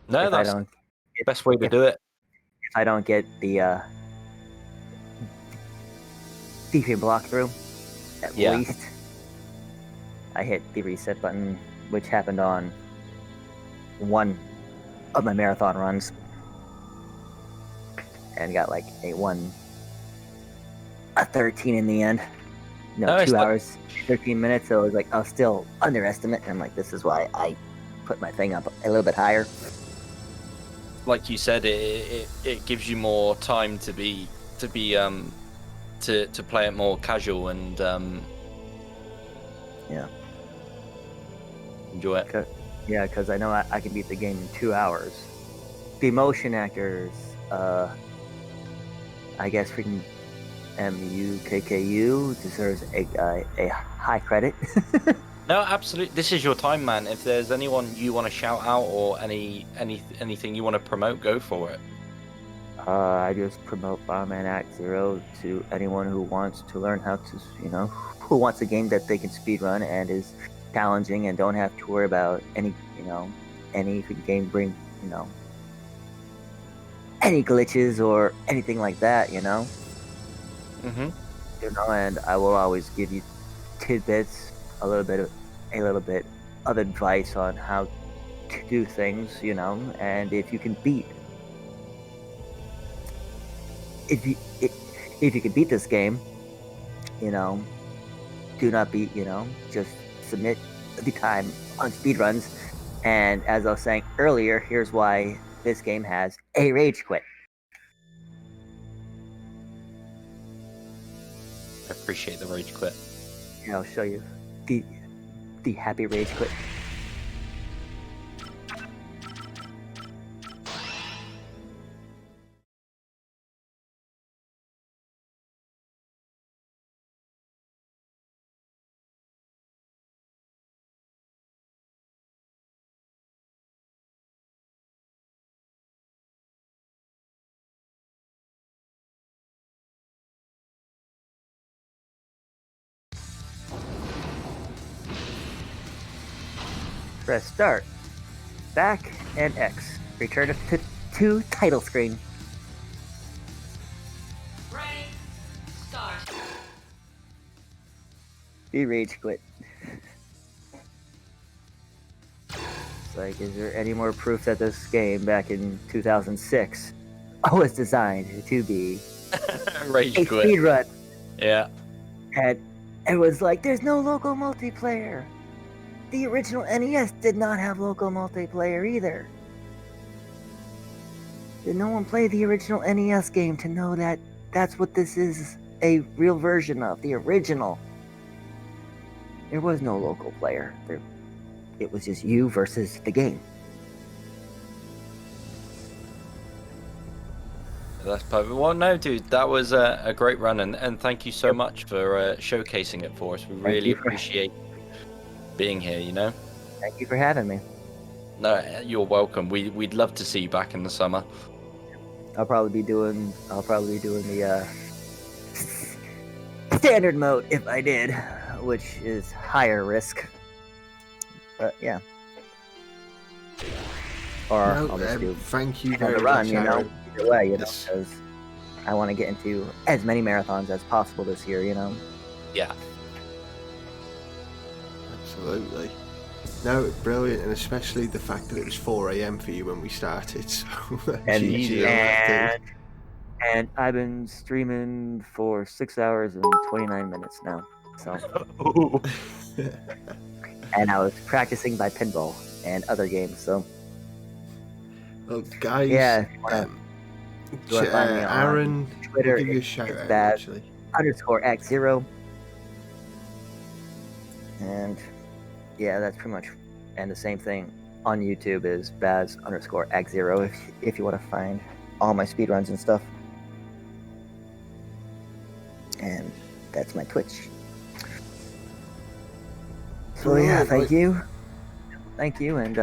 No, If that's I don't, the best way to do it. if I don't get the defeat block through, at Yeah. least I hit the reset button, which happened on one of my marathon runs, and got like a 13 in the end. No, No, it's 2 not- hours, 13 minutes. So it was like, I'll still underestimate. And I'm like, this is why I put my thing up a little bit higher. Like you said, it gives you more time to play it more casual and Yeah. enjoy it. Yeah, because I know I can beat the game in 2 hours. The motion actors, I guess freaking MUKKU deserves a high credit. No, absolutely. This is your time, man. If there's anyone you want to shout out or anything you want to promote, go for it. I just promote Bomberman Act Zero to anyone who wants to learn how to, who wants a game that they can speedrun and is challenging and don't have to worry about any game bring, any glitches or anything like that, Mm-hmm. And I will always give you tidbits, a little bit of advice on how to do things, and if you can beat if you can beat this game, do not beat, just submit the time on speedruns. And as I was saying earlier, here's why this game has a rage quit. I appreciate the rage quit. And I'll show you the happy rage quit. Press start, back, and X. Return to title screen. Ready. Start. The rage quit. It's like, is there any more proof that this game back in 2006 was designed to be Rage a quit. speedrun? Yeah. And it was like, there's no local multiplayer. The original NES did not have local multiplayer either. Did no one play the original NES game to know that that's what this is a real version of? The original. There was no local player. It was just you versus the game. That's perfect. Well, no, dude, that was a great run, and thank you so much for showcasing it for us. We really appreciate being here, Thank you for having me. No, you're welcome. We'd love to see you back in the summer. I'll probably be doing the standard mode if I did, which is higher risk. But yeah. Or I'll just do thank you another very run, much, Aaron. Either way, Yes. because I want to get into as many marathons as possible this year, Yeah. Absolutely. No, brilliant, and especially the fact that it was 4 a.m. for you when we started. So And, GG on that, dude. and I've been streaming for 6 hours and 29 minutes now. So, and I was practicing by pinball and other games. So, Well, guys, yeah. You want to find me on Aaron, Twitter? we'll give you a shout it's out Baz actually. _X0. And yeah, that's pretty much. And the same thing on YouTube is Baz _X0 if you want to find all my speedruns and stuff. And that's my Twitch. So yeah, thank you, and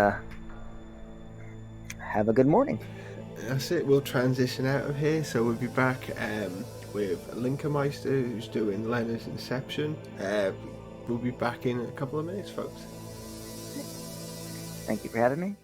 have a good morning. That's it. We'll transition out of here. So we'll be back with Linkermeister, who's doing Leonard's Inception. We'll be back in a couple of minutes, folks. Thank you for having me.